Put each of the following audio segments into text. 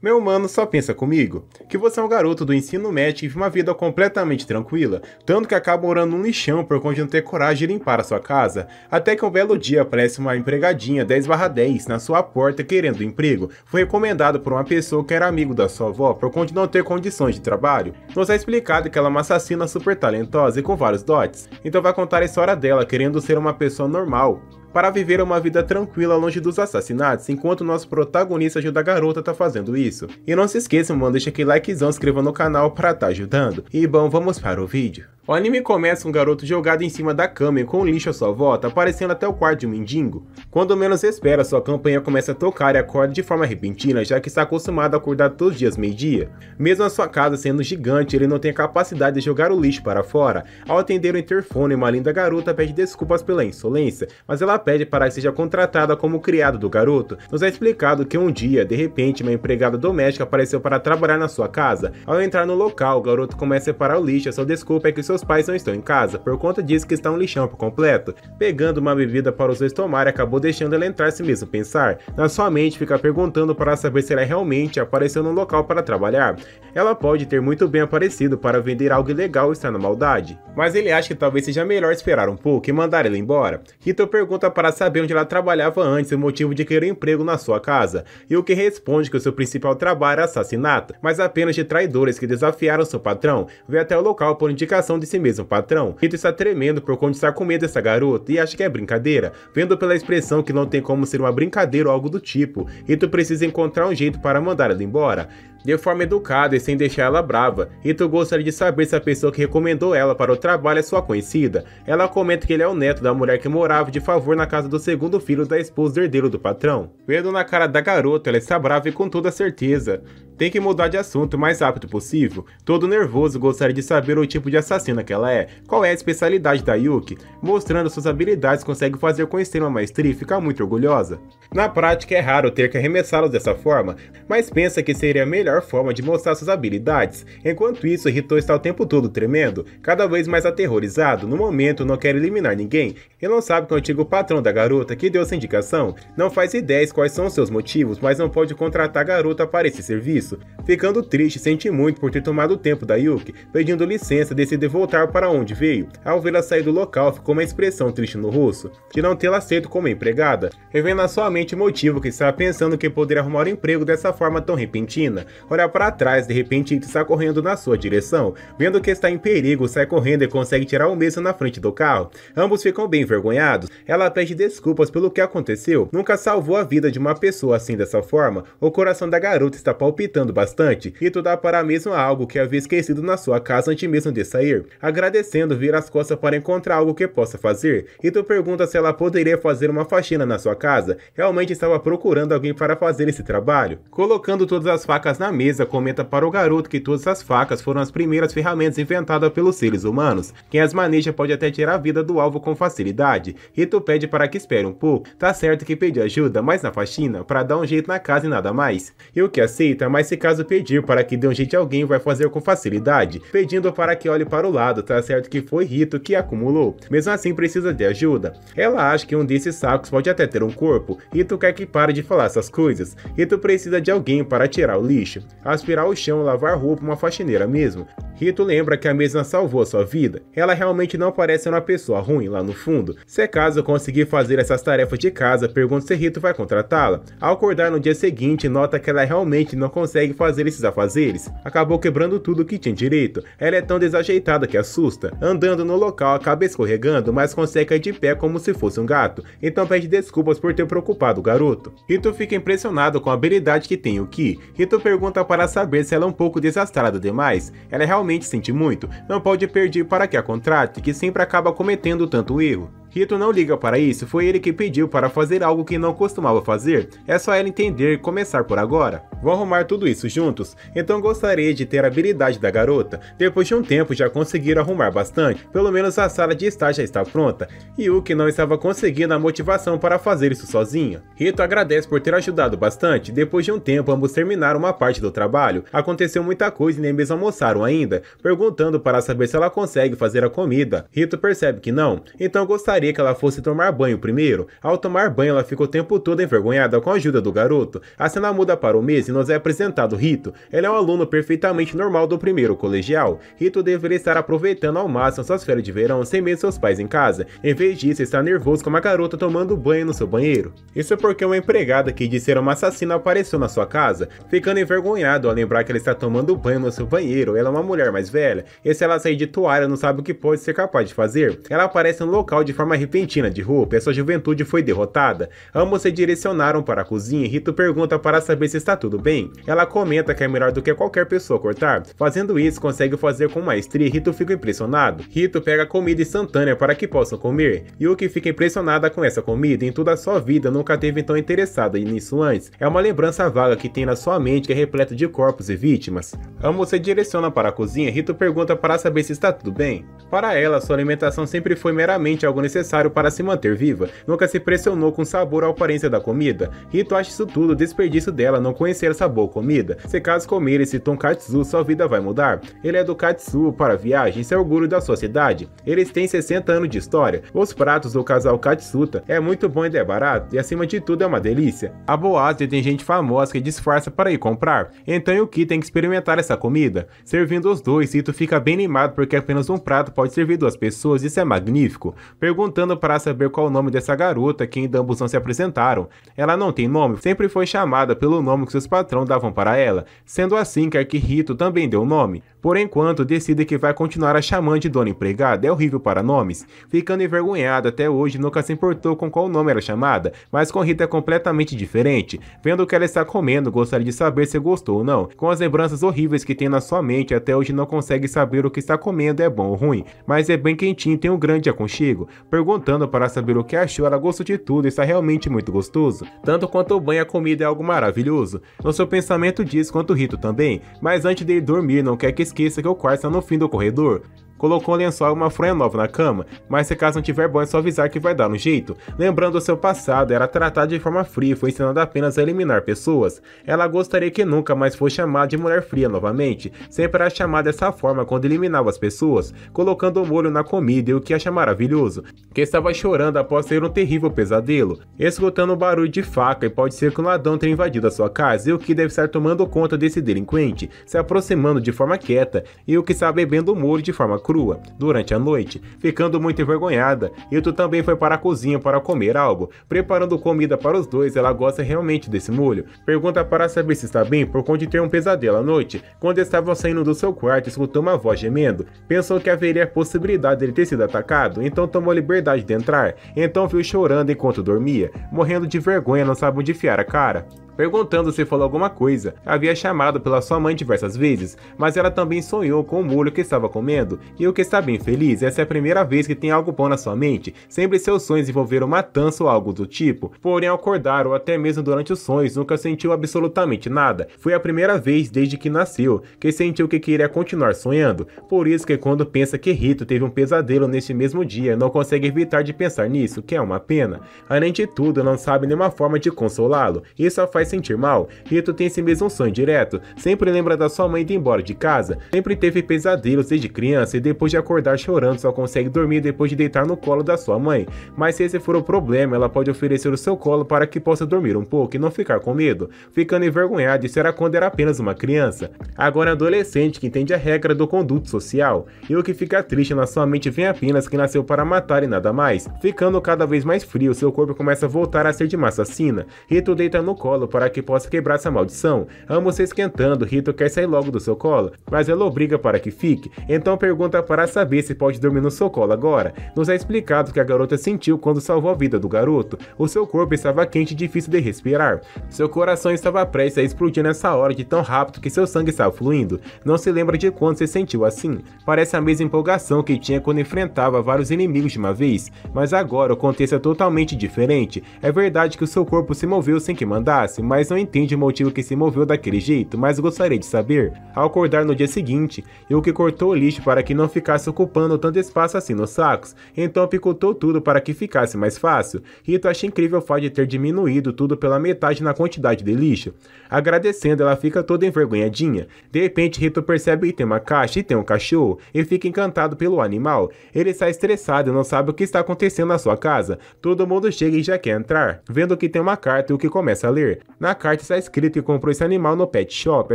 Meu mano, só pensa comigo, que você é um garoto do ensino médio e vive uma vida completamente tranquila, tanto que acaba morando num lixão por conta de não ter coragem de limpar a sua casa, até que um belo dia aparece uma empregadinha 10/10 na sua porta querendo emprego. Foi recomendado por uma pessoa que era amigo da sua avó por conta de não ter condições de trabalho. Nos é explicado que ela é uma assassina super talentosa e com vários dotes, então vai contar a história dela querendo ser uma pessoa normal, para viver uma vida tranquila longe dos assassinatos, enquanto o nosso protagonista ajuda a garota a tá fazendo isso. E não se esqueçam, mano, deixa aquele likezão, se inscreva no canal para tá ajudando. E bom, vamos para o vídeo. O anime começa com um garoto jogado em cima da cama e com lixo à sua volta, aparecendo até o quarto de um mendigo. Quando menos espera, sua campanha começa a tocar e acorda de forma repentina, já que está acostumado a acordar todos os dias meio-dia. Mesmo a sua casa sendo gigante, ele não tem a capacidade de jogar o lixo para fora. Ao atender o interfone, uma linda garota pede desculpas pela insolência, mas ela pede para que seja contratada como criado do garoto. Nos é explicado que um dia, de repente, uma empregada doméstica apareceu para trabalhar na sua casa. Ao entrar no local, o garoto começa a separar o lixo, a sua desculpa é que seus pais não estão em casa, por conta disso que está um lixão por completo. Pegando uma bebida para os dois tomarem, acabou deixando ela entrar sem mesmo pensar. Na sua mente fica perguntando para saber se ela realmente apareceu no local para trabalhar. Ela pode ter muito bem aparecido para vender algo ilegal e estar na maldade, mas ele acha que talvez seja melhor esperar um pouco e mandar ela embora. Hito pergunta para saber onde ela trabalhava antes e o motivo de querer emprego na sua casa, e o que responde que o seu principal trabalho é assassinato, mas apenas de traidores que desafiaram seu patrão. Vê até o local por indicação de si mesmo patrão. Hito está tremendo por conta de estar com medo dessa garota e acha que é brincadeira, vendo pela expressão que não tem como ser uma brincadeira ou algo do tipo. Hito precisa encontrar um jeito para mandar ela embora, de forma educada e sem deixar ela brava. Hito gostaria de saber se a pessoa que recomendou ela para o trabalho é sua conhecida. Ela comenta que ele é o neto da mulher que morava de favor na casa do segundo filho da esposa do herdeiro do patrão. Vendo na cara da garota, ela está brava e com toda certeza tem que mudar de assunto o mais rápido possível. Todo nervoso, gostaria de saber o tipo de assassina que ela é, qual é a especialidade da Yuki. Mostrando suas habilidades, consegue fazer com extrema maestria e fica muito orgulhosa. Na prática é raro ter que arremessá-los dessa forma, mas pensa que seria a melhor forma de mostrar suas habilidades. Enquanto isso, Hito está o tempo todo tremendo, cada vez mais aterrorizado. No momento não quer eliminar ninguém, e não sabe que o antigo patrão da garota que deu essa indicação não faz ideias quais são os seus motivos, mas não pode contratar a garota para esse serviço. Ficando triste, sente muito por ter tomado o tempo da Yuki. Pedindo licença, decide voltar para onde veio. Ao vê-la sair do local, ficou uma expressão triste no rosto, de não tê-la aceito como empregada, revendo na sua mente o motivo que estava pensando que poderia arrumar um emprego dessa forma tão repentina. Olha para trás, de repente Hito está correndo na sua direção. Vendo que está em perigo, sai correndo e consegue tirar o mesmo na frente do carro. Ambos ficam bem envergonhados. Ela pede desculpas pelo que aconteceu. Nunca salvou a vida de uma pessoa assim dessa forma. O coração da garota está palpitando bastante. Hito dá para a mesma algo que havia esquecido na sua casa antes mesmo de sair. Agradecendo, vira as costas para encontrar algo que possa fazer. Hito pergunta se ela poderia fazer uma faxina na sua casa. Realmente estava procurando alguém para fazer esse trabalho. Colocando todas as facas na mesa, comenta para o garoto que todas as facas foram as primeiras ferramentas inventadas pelos seres humanos. Quem as maneja pode até tirar a vida do alvo com facilidade. Hito pede para que espere um pouco. Tá certo que pediu ajuda, mas na faxina, para dar um jeito na casa e nada mais. E o que aceita, mas se caso pedir para que dê um jeito a alguém, vai fazer com facilidade. Pedindo para que olhe para o lado, tá certo que foi Hito que acumulou. Mesmo assim precisa de ajuda. Ela acha que um desses sacos pode até ter um corpo. Hito quer que pare de falar essas coisas. Hito precisa de alguém para tirar o lixo, aspirar o chão, lavar roupa, uma faxineira mesmo. Hito lembra que a mesma salvou a sua vida. Ela realmente não parece uma pessoa ruim lá no fundo. Se caso conseguir fazer essas tarefas de casa, pergunta se Hito vai contratá-la. Ao acordar no dia seguinte, nota que ela realmente não consegue fazer esses afazeres. Acabou quebrando tudo que tinha direito. Ela é tão desajeitada que assusta. Andando no local, acaba escorregando, mas consegue cair de pé como se fosse um gato. Então pede desculpas por ter preocupado o garoto. Hito fica impressionado com a habilidade que tem Yuki. Hito pergunta para saber se ela é um pouco desastrada demais. Ela realmente sente muito. Não pode pedir para que a contrate, que sempre acaba cometendo tanto erro. Hito não liga para isso, foi ele que pediu para fazer algo que não costumava fazer. É só ela entender e começar por agora. Vão arrumar tudo isso juntos? Então gostaria de ter a habilidade da garota. Depois de um tempo já conseguiram arrumar bastante, pelo menos a sala de estar já está pronta. Yuki não estava conseguindo a motivação para fazer isso sozinha. Hito agradece por ter ajudado bastante. Depois de um tempo ambos terminaram uma parte do trabalho. Aconteceu muita coisa e nem mesmo almoçaram ainda. Perguntando para saber se ela consegue fazer a comida. Hito percebe que não, então gostaria gostaria que ela fosse tomar banho primeiro. Ao tomar banho, ela fica o tempo todo envergonhada com a ajuda do garoto. A cena muda para o mês e nos é apresentado Rito. Ele é um aluno perfeitamente normal do primeiro colegial. Rito deveria estar aproveitando ao máximo suas férias de verão sem mesmo seus pais em casa. Em vez disso, está nervoso com uma garota tomando banho no seu banheiro. Isso é porque uma empregada que disse ser uma assassina apareceu na sua casa, ficando envergonhado ao lembrar que ela está tomando banho no seu banheiro. Ela é uma mulher mais velha, e se ela sair de toalha não sabe o que pode ser capaz de fazer. Ela aparece no local de forma repentina de roupa e sua juventude foi derrotada. Ambos se direcionaram para a cozinha e Rito pergunta para saber se está tudo bem. Ela comenta que é melhor do que qualquer pessoa cortar. Fazendo isso, consegue fazer com maestria e Rito fica impressionado. Rito pega comida instantânea para que possam comer. Yuki fica impressionada com essa comida e em toda a sua vida nunca teve tão interessada nisso antes. É uma lembrança vaga que tem na sua mente que é repleta de corpos e vítimas. Ambos se direcionam para a cozinha e Rito pergunta para saber se está tudo bem. Para ela, sua alimentação sempre foi meramente algo necessário para se manter viva. Nunca se pressionou com o sabor ou a aparência da comida. Rito acha isso tudo desperdício dela não conhecer essa boa comida. Se caso comer esse tonkatsu, sua vida vai mudar. Ele é do Katsu para a viagem, isso é orgulho da sua cidade. Eles têm 60 anos de história. Os pratos do casal Katsuta é muito bom e é barato, e acima de tudo é uma delícia. A boate tem gente famosa que disfarça para ir comprar, então Yuki tem que experimentar essa comida. Servindo os dois, Rito fica bem animado porque apenas um prato pode servir duas pessoas, isso é magnífico. Perguntando para saber qual o nome dessa garota, que ainda ambos não se apresentaram. Ela não tem nome, sempre foi chamada pelo nome que seus patrões davam para ela, sendo assim quer que Rito também dê um nome. Por enquanto, decide que vai continuar a chamando de dona empregada, é horrível para nomes. Ficando envergonhada até hoje, nunca se importou com qual nome era chamada, mas com Rita é completamente diferente. Vendo o que ela está comendo, gostaria de saber se gostou ou não. Com as lembranças horríveis que tem na sua mente, até hoje não consegue saber o que está comendo é bom ou ruim, mas é bem quentinho e tem um grande aconchego. Perguntando para saber o que achou, ela gostou de tudo e está realmente muito gostoso. Tanto quanto o banho, a comida é algo maravilhoso. No seu pensamento diz quanto Rito também, mas antes de ir dormir não quer que esqueça que o quarto está no fim do corredor. Colocou um lençol e uma fronha nova na cama, mas se caso não tiver banho é só avisar que vai dar um jeito. Lembrando o seu passado, era tratada de forma fria e foi ensinada apenas a eliminar pessoas. Ela gostaria que nunca mais fosse chamada de mulher fria novamente, sempre era chamada dessa forma quando eliminava as pessoas, colocando o molho na comida e o que acha maravilhoso, que estava chorando após ter um terrível pesadelo, escutando um barulho de faca e pode ser que um ladrão tenha invadido a sua casa e o que deve estar tomando conta desse delinquente, se aproximando de forma quieta e o que está bebendo o molho de forma crua durante a noite, ficando muito envergonhada. Yuto também foi para a cozinha para comer algo, preparando comida para os dois. Ela gosta realmente desse molho. Pergunta para saber se está bem por conta de ter um pesadelo à noite. Quando estavam saindo do seu quarto, escutou uma voz gemendo. Pensou que haveria a possibilidade de ele ter sido atacado, então tomou a liberdade de entrar. Então viu chorando enquanto dormia, morrendo de vergonha, não sabe onde enfiar a cara. Perguntando se falou alguma coisa. Havia chamado pela sua mãe diversas vezes, mas ela também sonhou com o molho que estava comendo, e o que está bem feliz, essa é a primeira vez que tem algo bom na sua mente. Sempre seus sonhos envolveram matança ou algo do tipo, porém ao acordar ou até mesmo durante os sonhos, nunca sentiu absolutamente nada. Foi a primeira vez desde que nasceu, que sentiu que queria continuar sonhando, por isso que quando pensa que Rito teve um pesadelo neste mesmo dia, não consegue evitar de pensar nisso, que é uma pena. Além de tudo, não sabe nenhuma forma de consolá-lo, isso só faz sentir mal. Rito tem esse mesmo sonho direto, sempre lembra da sua mãe indo embora de casa, sempre teve pesadelos desde criança e depois de acordar chorando só consegue dormir depois de deitar no colo da sua mãe, mas se esse for o problema, ela pode oferecer o seu colo para que possa dormir um pouco e não ficar com medo, ficando envergonhado. Isso era quando era apenas uma criança, agora é adolescente que entende a regra do conduto social, e o que fica triste na sua mente vem apenas que nasceu para matar e nada mais, ficando cada vez mais frio, seu corpo começa a voltar a ser de uma assassina. Rito deita no colo para que possa quebrar essa maldição. Ambos se esquentando, Rito quer sair logo do seu colo, mas ela obriga para que fique, então pergunta para saber se pode dormir no seu colo agora. Nos é explicado que a garota sentiu quando salvou a vida do garoto. O seu corpo estava quente e difícil de respirar. Seu coração estava prestes a explodir nessa hora de tão rápido que seu sangue estava fluindo. Não se lembra de quando se sentiu assim. Parece a mesma empolgação que tinha quando enfrentava vários inimigos de uma vez, mas agora o contexto é totalmente diferente. É verdade que o seu corpo se moveu sem que mandasse, mas não entende o motivo que se moveu daquele jeito, mas gostaria de saber. Ao acordar no dia seguinte, Yuki cortou o lixo para que não ficasse ocupando tanto espaço assim nos sacos, então picotou tudo para que ficasse mais fácil. Rito acha incrível o fato de ter diminuído tudo pela metade na quantidade de lixo. Agradecendo, ela fica toda envergonhadinha. De repente, Rito percebe que tem uma caixa e tem um cachorro, e fica encantado pelo animal. Ele está estressado e não sabe o que está acontecendo na sua casa. Todo mundo chega e já quer entrar. Vendo que tem uma carta, o que começa a ler. Na carta está escrito que comprou esse animal no pet shop,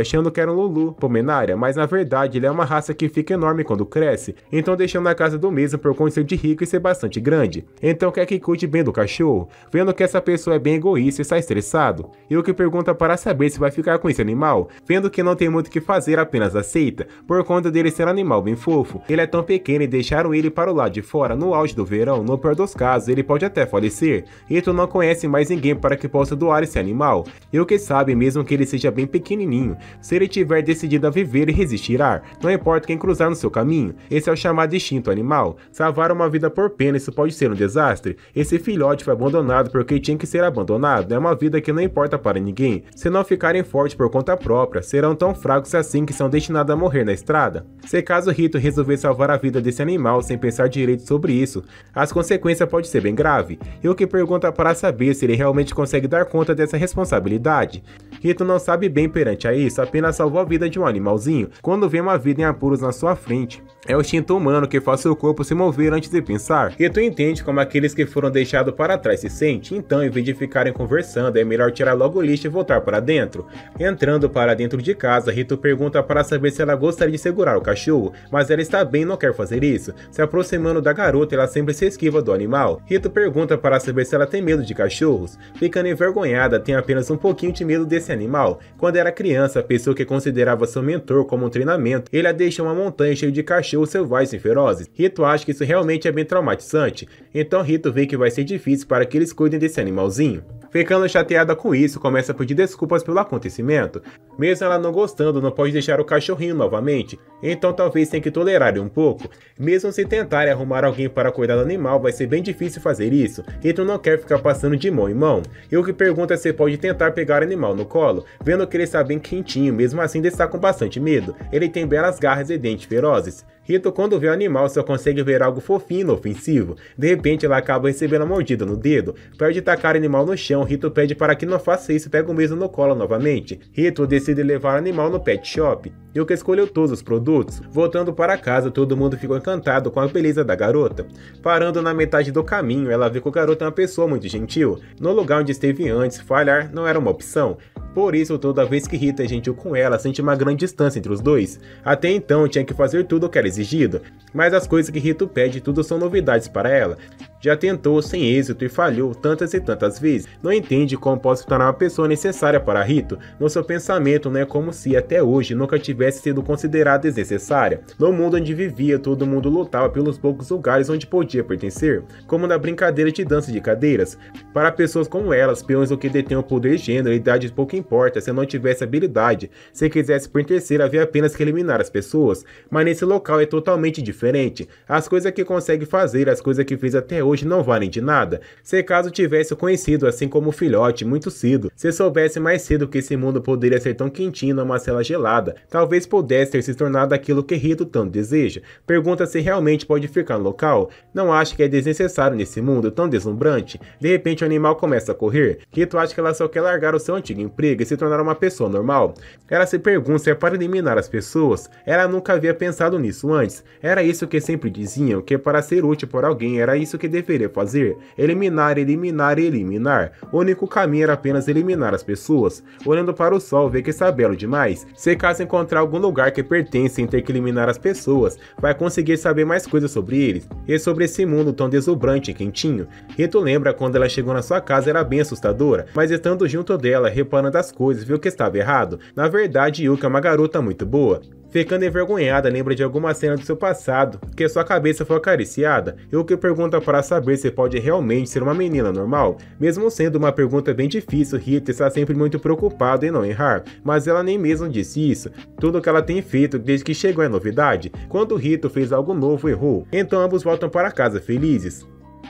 achando que era um Lulu, Pomerânia, mas na verdade ele é uma raça que fica enorme quando cresce, então deixando na casa do mesmo por conta de ser de rico e ser bastante grande. Então quer que cuide bem do cachorro. Vendo que essa pessoa é bem egoísta e está estressado. E o que pergunta para saber se vai ficar com esse animal. Vendo que não tem muito o que fazer, apenas aceita, por conta dele ser um animal bem fofo. Ele é tão pequeno e deixaram ele para o lado de fora, no auge do verão, no pior dos casos, ele pode até falecer. Rito não conhece mais ninguém para que possa doar esse animal. E o que sabe, mesmo que ele seja bem pequenininho, se ele tiver decidido a viver e resistirá, não importa quem cruzar no seu caminho. Esse é o chamado instinto animal. Salvar uma vida por pena, isso pode ser um desastre. Esse filhote foi abandonado porque tinha que ser abandonado. É uma vida que não importa para ninguém. Se não ficarem fortes por conta própria, serão tão fracos assim que são destinados a morrer na estrada. Se caso Rito resolver salvar a vida desse animal sem pensar direito sobre isso, as consequências podem ser bem graves. E o que pergunta para saber se ele realmente consegue dar conta dessa responsabilidade. Rito não sabe bem perante a isso, apenas salvou a vida de um animalzinho quando vê uma vida em apuros na sua frente. É o instinto humano que faz seu corpo se mover antes de pensar. Rito entende como aqueles que foram deixados para trás se sentem, então em vez de ficarem conversando, é melhor tirar logo o lixo e voltar para dentro. Entrando para dentro de casa, Rito pergunta para saber se ela gostaria de segurar o cachorro, mas ela está bem e não quer fazer isso. Se aproximando da garota, ela sempre se esquiva do animal. Rito pergunta para saber se ela tem medo de cachorros. Ficando envergonhada, tem apenas um pouquinho de medo desse animal. Quando era criança, a pessoa que considerava seu mentor como um treinamento, ele a deixa uma montanha cheia de cachorros selvagens e ferozes. Rito acha que isso realmente é bem traumatizante, então Rito vê que vai ser difícil para que eles cuidem desse animalzinho. Ficando chateada com isso, começa a pedir desculpas pelo acontecimento. Mesmo ela não gostando, não pode deixar o cachorrinho novamente, então talvez tenha que tolerar um pouco. Mesmo se tentarem arrumar alguém para cuidar do animal, vai ser bem difícil fazer isso. Rito não quer ficar passando de mão em mão. E o que pergunta se pode tentar pegar o animal no colo, vendo que ele está bem quentinho, mesmo assim ele está com bastante medo. Ele tem belas garras e dentes ferozes. Rito, quando vê o animal, só consegue ver algo fofinho e inofensivo. De repente, ela acaba recebendo a mordida no dedo. Perto de tacar o animal no chão, Rito pede para que não faça isso e pega o mesmo no colo novamente. Rito decide levar o animal no pet shop. Yuka escolheu todos os produtos. Voltando para casa, todo mundo ficou encantado com a beleza da garota. Parando na metade do caminho, ela vê que o garoto é uma pessoa muito gentil. No lugar onde esteve antes, falhar não era uma opção. Por isso, toda vez que Rito é gentil com ela, sente uma grande distância entre os dois. Até então, tinha que fazer tudo o que era exigido, mas as coisas que Rito pede, tudo são novidades para ela. Já tentou sem êxito e falhou tantas e tantas vezes. Não entende como pode se tornar uma pessoa necessária para Rito. No seu pensamento, não é como se até hoje nunca tivesse sido considerada desnecessária. No mundo onde vivia, todo mundo lutava pelos poucos lugares onde podia pertencer, como na brincadeira de dança de cadeiras. Para pessoas como elas, peões o que detêm o poder gênero e idade pouco importa se não tivesse habilidade. Se quisesse pertencer, havia apenas que eliminar as pessoas. Mas nesse local é totalmente diferente. As coisas que consegue fazer, as coisas que fez até hoje não valem de nada. Se caso tivesse o conhecido assim como o filhote muito cedo, se soubesse mais cedo que esse mundo poderia ser tão quentinho numa cela gelada, talvez pudesse ter se tornado aquilo que Rito tanto deseja. Pergunta se realmente pode ficar no local. Não acha que é desnecessário nesse mundo tão deslumbrante. De repente o animal começa a correr. Rito acha que ela só quer largar o seu antigo emprego e se tornar uma pessoa normal. Ela se pergunta se é para eliminar as pessoas. Ela nunca havia pensado nisso antes. Era isso que sempre diziam, que para ser útil por alguém era isso que deveria fazer. Eliminar, eliminar e eliminar. O único caminho era apenas eliminar as pessoas. Olhando para o sol, vê que está belo demais. Se caso encontrar algum lugar que pertence sem ter que eliminar as pessoas, vai conseguir saber mais coisas sobre eles e sobre esse mundo tão deslumbrante e quentinho. Rito lembra quando ela chegou na sua casa, era bem assustadora, mas estando junto dela, reparando as coisas, viu que estava errado. Na verdade, Yuka é uma garota muito boa. Ficando envergonhada, lembra de alguma cena do seu passado, que sua cabeça foi acariciada, e o que pergunta para saber se pode realmente ser uma menina normal. Mesmo sendo uma pergunta bem difícil, Rita está sempre muito preocupada em não errar, mas ela nem mesmo disse isso. Tudo que ela tem feito desde que chegou é novidade. Quando Rito fez algo novo, errou. Então ambos voltam para casa felizes.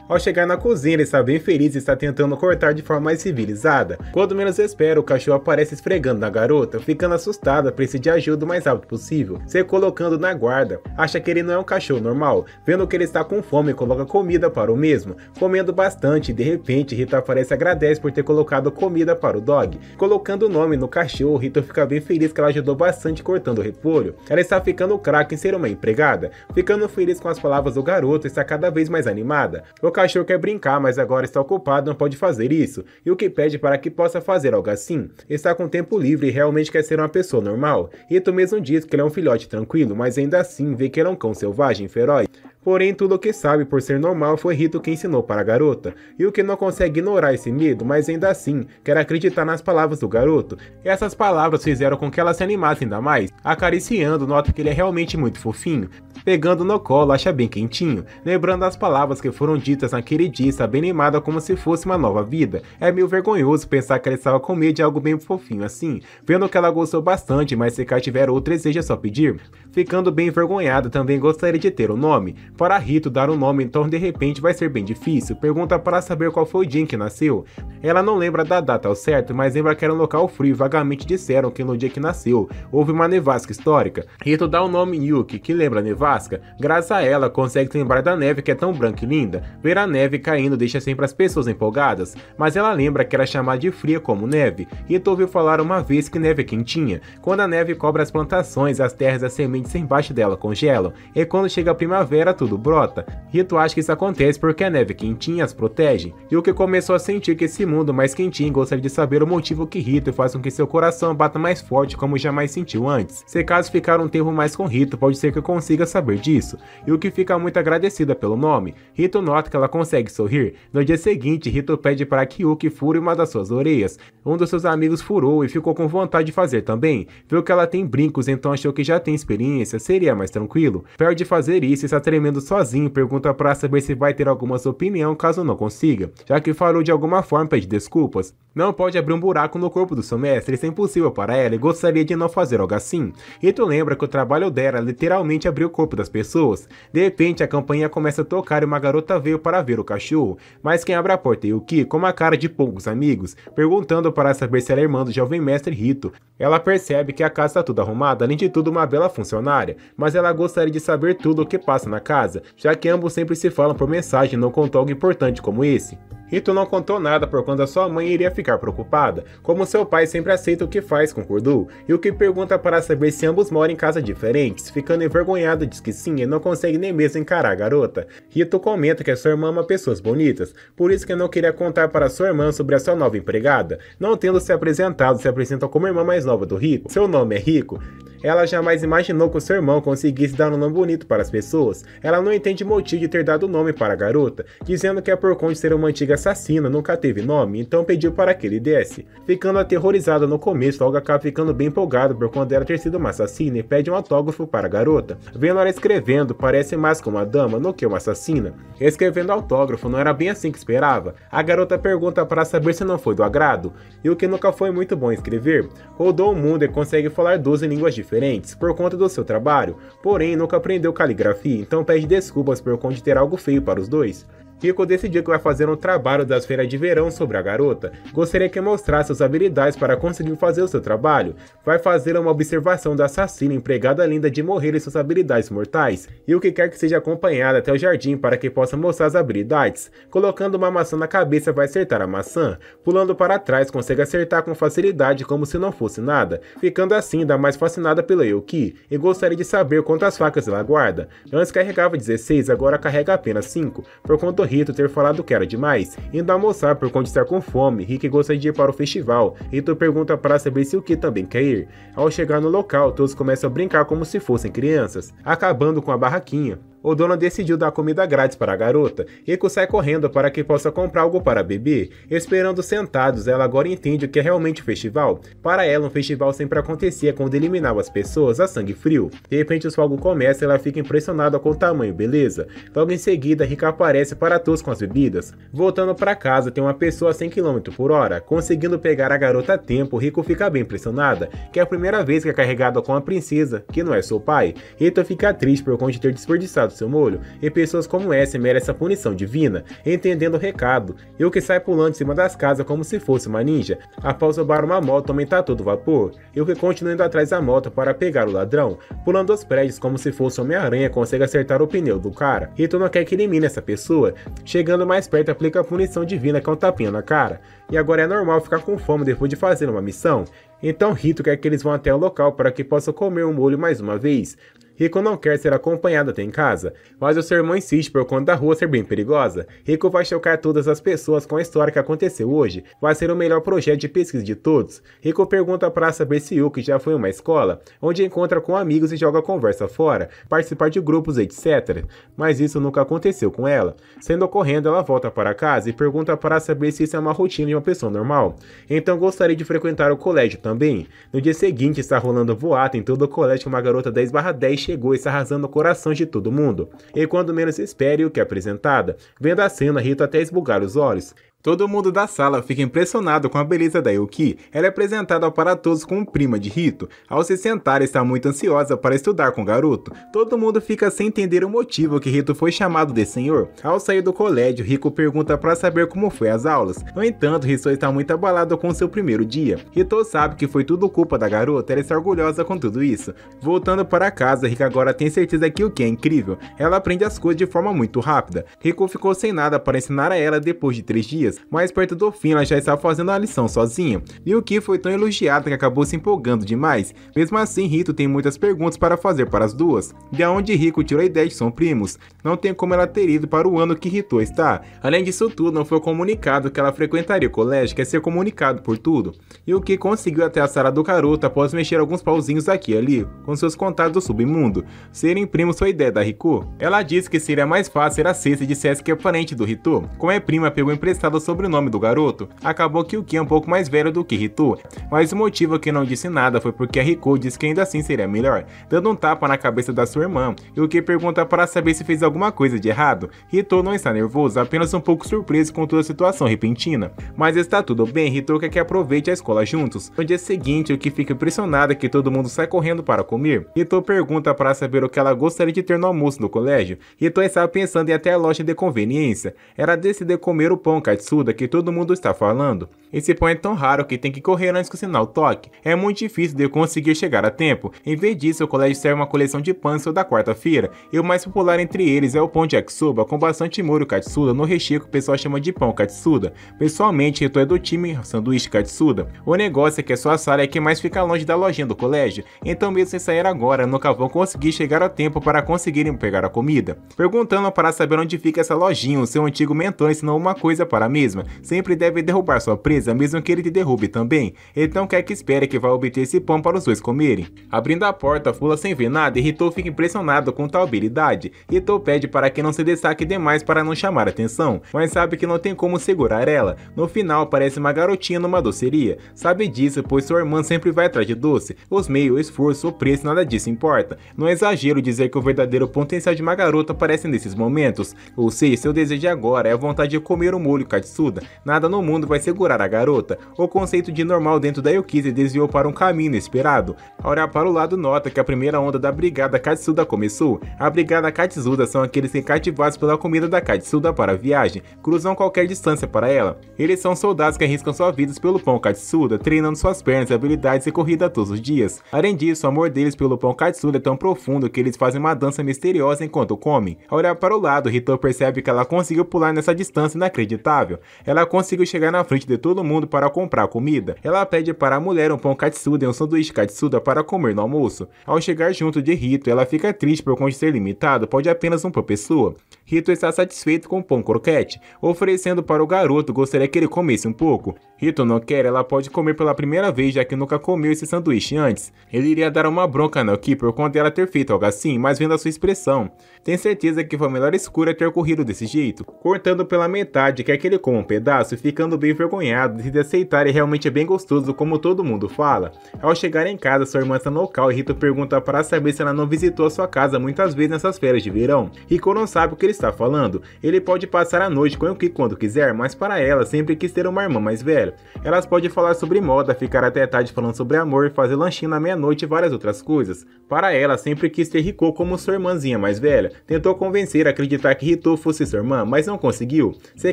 Ao chegar na cozinha, ele está bem feliz e está tentando cortar de forma mais civilizada. Quando menos espera, o cachorro aparece esfregando na garota, ficando assustada, precisa de ajuda o mais rápido possível, se colocando na guarda. Acha que ele não é um cachorro normal, vendo que ele está com fome, coloca comida para o mesmo, comendo bastante e de repente Rito aparece e agradece por ter colocado comida para o dog. Colocando o nome no cachorro, Rito fica bem feliz que ela ajudou bastante cortando o repolho. Ela está ficando craque em ser uma empregada, ficando feliz com as palavras do garoto, está cada vez mais animada. O cachorro quer brincar, mas agora está ocupado, não pode fazer isso, e o que pede para que possa fazer algo assim. Está com tempo livre e realmente quer ser uma pessoa normal. Rito mesmo diz que ele é um filhote tranquilo, mas ainda assim vê que ele é um cão selvagem, feroz. Porém, tudo o que sabe por ser normal foi Rito que ensinou para a garota, e o que não consegue ignorar esse medo, mas ainda assim quer acreditar nas palavras do garoto. Essas palavras fizeram com que ela se animasse ainda mais. Acariciando, nota que ele é realmente muito fofinho. Pegando no colo, acha bem quentinho, lembrando as palavras que foram ditas naquele dia, está bem animada como se fosse uma nova vida. É meio vergonhoso pensar que ela estava com medo de algo bem fofinho assim, vendo que ela gostou bastante, mas se cá tiver outro desejo é só pedir. Ficando bem envergonhada, também gostaria de ter o nome. Para Rito dar um nome, então de repente vai ser bem difícil. Pergunta para saber qual foi o dia em que nasceu. Ela não lembra da data ao certo, mas lembra que era um local frio e vagamente disseram que no dia que nasceu houve uma nevasca histórica. Rito dá o nome Yuki, que lembra a nevasca. Graças a ela, consegue lembrar da neve que é tão branca e linda. Ver a neve caindo deixa sempre as pessoas empolgadas, mas ela lembra que era chamada de fria como neve. Rito ouviu falar uma vez que neve é quentinha. Quando a neve cobre as plantações, as terras e as sementes embaixo dela congelam, e quando chega a primavera tudo brota. Rito acha que isso acontece porque a neve quentinha as protege, e o que começou a sentir que esse mundo mais quentinho gostaria de saber o motivo que Rito faz com que seu coração bata mais forte como jamais sentiu antes. Se caso ficar um tempo mais com Rito, pode ser que eu consiga saber disso, e o que fica muito agradecida pelo nome. Rito nota que ela consegue sorrir. No dia seguinte, Rito pede para que Yuki fure uma das suas orelhas. Um dos seus amigos furou e ficou com vontade de fazer também. Viu que ela tem brincos, então achou que já tem experiência, seria mais tranquilo. Perde fazer isso e está tremendo sozinho, pergunta para saber se vai ter alguma opinião caso não consiga. Já que falou de alguma forma, pede desculpas. Não pode abrir um buraco no corpo do seu mestre, isso é impossível para ela e gostaria de não fazer algo assim. Rito lembra que o trabalho dela é literalmente abrir o corpo das pessoas. De repente a campainha começa a tocar e uma garota veio para ver o cachorro, mas quem abre a porta é Yuki, com uma cara de poucos amigos, perguntando para saber se ela é irmã do jovem mestre Rito. Ela percebe que a casa está tudo arrumada, além de tudo uma bela funcionária, mas ela gostaria de saber tudo o que passa na casa, já que ambos sempre se falam por mensagem e não contou algo importante como esse. Rito não contou nada por quando a sua mãe iria ficar preocupada, como seu pai sempre aceita o que faz, concordou, e o que pergunta para saber se ambos moram em casas diferentes, ficando envergonhado diz que sim e não consegue nem mesmo encarar a garota. Rito comenta que a sua irmã ama pessoas bonitas, por isso que não queria contar para sua irmã sobre a sua nova empregada. Não tendo se apresentado, se apresenta como a irmã mais nova do Rico. Seu nome é Rico. Ela jamais imaginou que o seu irmão conseguisse dar um nome bonito para as pessoas. Ela não entende o motivo de ter dado o nome para a garota, dizendo que é por conta de ser uma antiga assassina, nunca teve nome, então pediu para que ele desse. Ficando aterrorizada no começo, logo acaba ficando bem empolgado por conta dela ter sido uma assassina e pede um autógrafo para a garota. Vendo ela escrevendo, parece mais como uma dama do que uma assassina. Escrevendo autógrafo não era bem assim que esperava. A garota pergunta para saber se não foi do agrado, e o que nunca foi muito bom escrever. Rodou o mundo e consegue falar 12 línguas diferentes por conta do seu trabalho, porém nunca aprendeu caligrafia, então pede desculpas por conta de ter algo feio para os dois. Rico decidiu que vai fazer um trabalho das feiras de verão sobre a garota. Gostaria que mostrasse suas habilidades para conseguir fazer o seu trabalho. Vai fazer uma observação da assassina empregada linda de morrer e suas habilidades mortais. E o que quer que seja acompanhada até o jardim para que possa mostrar as habilidades. Colocando uma maçã na cabeça vai acertar a maçã. Pulando para trás consegue acertar com facilidade como se não fosse nada. Ficando assim ainda mais fascinada pela Yuki. E gostaria de saber quantas facas ela guarda. Antes carregava 16, agora carrega apenas 5. Por conta Rito ter falado que era demais, indo almoçar por conta de estar com fome. Rick gostaria de ir para o festival. Rito pergunta para saber se o Ki também quer ir. Ao chegar no local, todos começam a brincar como se fossem crianças, acabando com a barraquinha. O dono decidiu dar comida grátis para a garota. Rico sai correndo para que possa comprar algo para beber. Esperando sentados, ela agora entende o que é realmente o festival. Para ela, um festival sempre acontecia quando eliminava as pessoas a sangue frio. De repente, os fogos começam e ela fica impressionada com o tamanho, beleza? Logo em seguida, Rico aparece para todos com as bebidas. Voltando para casa, tem uma pessoa a 100 km por hora. Conseguindo pegar a garota a tempo, Rico fica bem impressionada, que é a primeira vez que é carregada com a princesa, que não é seu pai. Rito fica triste por conta de ter desperdiçado do seu molho, e pessoas como essa merecem a punição divina, entendendo o recado. Yuki sai pulando em cima das casas como se fosse uma ninja, após roubar uma moto aumentar todo vapor. Yuki continua indo atrás da moto para pegar o ladrão, pulando os prédios como se fosse Homem-Aranha, consegue acertar o pneu do cara. Rito não quer que elimine essa pessoa, chegando mais perto aplica a punição divina com um tapinha na cara. E agora é normal ficar com fome depois de fazer uma missão, então Rito quer que eles vão até o local para que possam comer o molho mais uma vez. Rico não quer ser acompanhado até em casa, mas o seu irmão insiste por conta da rua ser bem perigosa. Rico vai chocar todas as pessoas com a história que aconteceu hoje, vai ser o melhor projeto de pesquisa de todos. Rico pergunta para saber se Yuki já foi a uma escola, onde encontra com amigos e joga a conversa fora, participar de grupos etc. Mas isso nunca aconteceu com ela. Sendo correndo, ela volta para casa e pergunta para saber se isso é uma rotina de uma pessoa normal. Então gostaria de frequentar o colégio também. No dia seguinte está rolando boato em todo o colégio que uma garota 10/10 chegou e está arrasando o coração de todo mundo. E quando menos espere, o que é apresentada. Vendo a cena, Rito até esbugar os olhos. Todo mundo da sala fica impressionado com a beleza da Yuki. Ela é apresentada para todos como prima de Rito. Ao se sentar, está muito ansiosa para estudar com o garoto. Todo mundo fica sem entender o motivo que Rito foi chamado de senhor. Ao sair do colégio, Rico pergunta para saber como foi as aulas. No entanto, Rito está muito abalado com seu primeiro dia. Rito sabe que foi tudo culpa da garota, ela está orgulhosa com tudo isso. Voltando para casa, Rico agora tem certeza que o que é incrível. Ela aprende as coisas de forma muito rápida. Rico ficou sem nada para ensinar a ela depois de 3 dias. Mas perto do fim ela já estava fazendo a lição sozinha. E o que foi tão elogiado que acabou se empolgando demais. Mesmo assim, Rito tem muitas perguntas para fazer para as duas. De onde Rico tirou a ideia de que são primos? Não tem como ela ter ido para o ano que Rito está. Além disso tudo, não foi comunicado que ela frequentaria o colégio, quer ser comunicado por tudo. E o que conseguiu até a sala do garoto após mexer alguns pauzinhos aqui e ali, com seus contatos do submundo. Serem primos foi ideia da Rico. Ela disse que seria mais fácil ser a se dissesse que é parente do Rito. Como é prima, pegou emprestado o sobrenome do garoto. Acabou que o Ki é um pouco mais velho do que Rito, mas o motivo que não disse nada foi porque a Rico disse que ainda assim seria melhor, dando um tapa na cabeça da sua irmã. E o Ki pergunta para saber se fez alguma coisa de errado. Rito não está nervoso, apenas um pouco surpreso com toda a situação repentina. Mas está tudo bem, Rito quer que aproveite a escola juntos. No dia seguinte, o Ki fica impressionado que todo mundo sai correndo para comer. Rito pergunta para saber o que ela gostaria de ter no almoço no colégio. Rito estava pensando em ir até a loja de conveniência. Ela decide comer o pão katsuda que todo mundo está falando. Esse pão é tão raro que tem que correr antes que o sinal toque. É muito difícil de conseguir chegar a tempo. Em vez disso, o colégio serve uma coleção de pães toda quarta-feira, e o mais popular entre eles é o pão de yakisoba com bastante molho katsuda no recheio que o pessoal chama de pão katsuda. Pessoalmente, Rito é do time sanduíche katsuda. O negócio é que a sua sala é que mais fica longe da lojinha do colégio, então mesmo sem sair agora, nunca vão conseguir chegar a tempo para conseguirem pegar a comida. Perguntando para saber onde fica essa lojinha, o seu antigo mentor ensinou uma coisa para a mesma: sempre deve derrubar sua presa, mesmo que ele te derrube também. Então quer que espere que vai obter esse pão para os dois comerem. Abrindo a porta, Fula sem ver nada e Rito fica impressionado com tal habilidade. Rito pede para que não se destaque demais para não chamar atenção, mas sabe que não tem como segurar ela. No final, parece uma garotinha numa doceria. Sabe disso, pois sua irmã sempre vai atrás de doce. Os meios, o esforço, o preço, nada disso importa. Não é exagero dizer que o verdadeiro potencial de uma garota aparece nesses momentos. Ou seja, seu desejo agora é a vontade de comer o molho katsuda. Nada no mundo vai segurar a garota. O conceito de normal dentro da Yuki se desviou para um caminho inesperado. Ao olhar para o lado, nota que a primeira onda da Brigada Katsuda começou. A Brigada Katsuda são aqueles que, cativados pela comida da Katsuda para a viagem, cruzam qualquer distância para ela. Eles são soldados que arriscam suas vidas pelo pão Katsuda, treinando suas pernas, habilidades e corrida todos os dias. Além disso, o amor deles pelo pão Katsuda é tão profundo que eles fazem uma dança misteriosa enquanto comem. Ao olhar para o lado, Rito percebe que ela conseguiu pular nessa distância inacreditável. Ela conseguiu chegar na frente de todo mundo para comprar comida. Ela pede para a mulher um pão katsuda e um sanduíche katsuda para comer no almoço. Ao chegar junto de Rito, ela fica triste por conta de ser limitado, pode apenas um por pessoa. Rito está satisfeito com o pão croquete, oferecendo para o garoto, gostaria que ele comesse um pouco. Rito não quer, ela pode comer pela primeira vez, já que nunca comeu esse sanduíche antes. Ele iria dar uma bronca na Yuki por conta dela ter feito algo assim, mas vendo a sua expressão, tem certeza que foi a melhor escolha ter corrido desse jeito. Cortando pela metade, quer que ele come um pedaço e, ficando bem envergonhado, decide aceitar, e realmente é bem gostoso como todo mundo fala. Ao chegar em casa, sua irmã está no local e Rito pergunta para saber se ela não visitou a sua casa muitas vezes nessas férias de verão. Rico não sabe o que ele está falando. Ele pode passar a noite com Yuki quando quiser, mas para ela sempre quis ter uma irmã mais velha. Elas podem falar sobre moda, ficar até tarde falando sobre amor, fazer lanchinho na meia-noite e várias outras coisas. Para ela, sempre quis ter Rico como sua irmãzinha mais velha. Tentou convencer a acreditar que Rito fosse sua irmã, mas não conseguiu. Se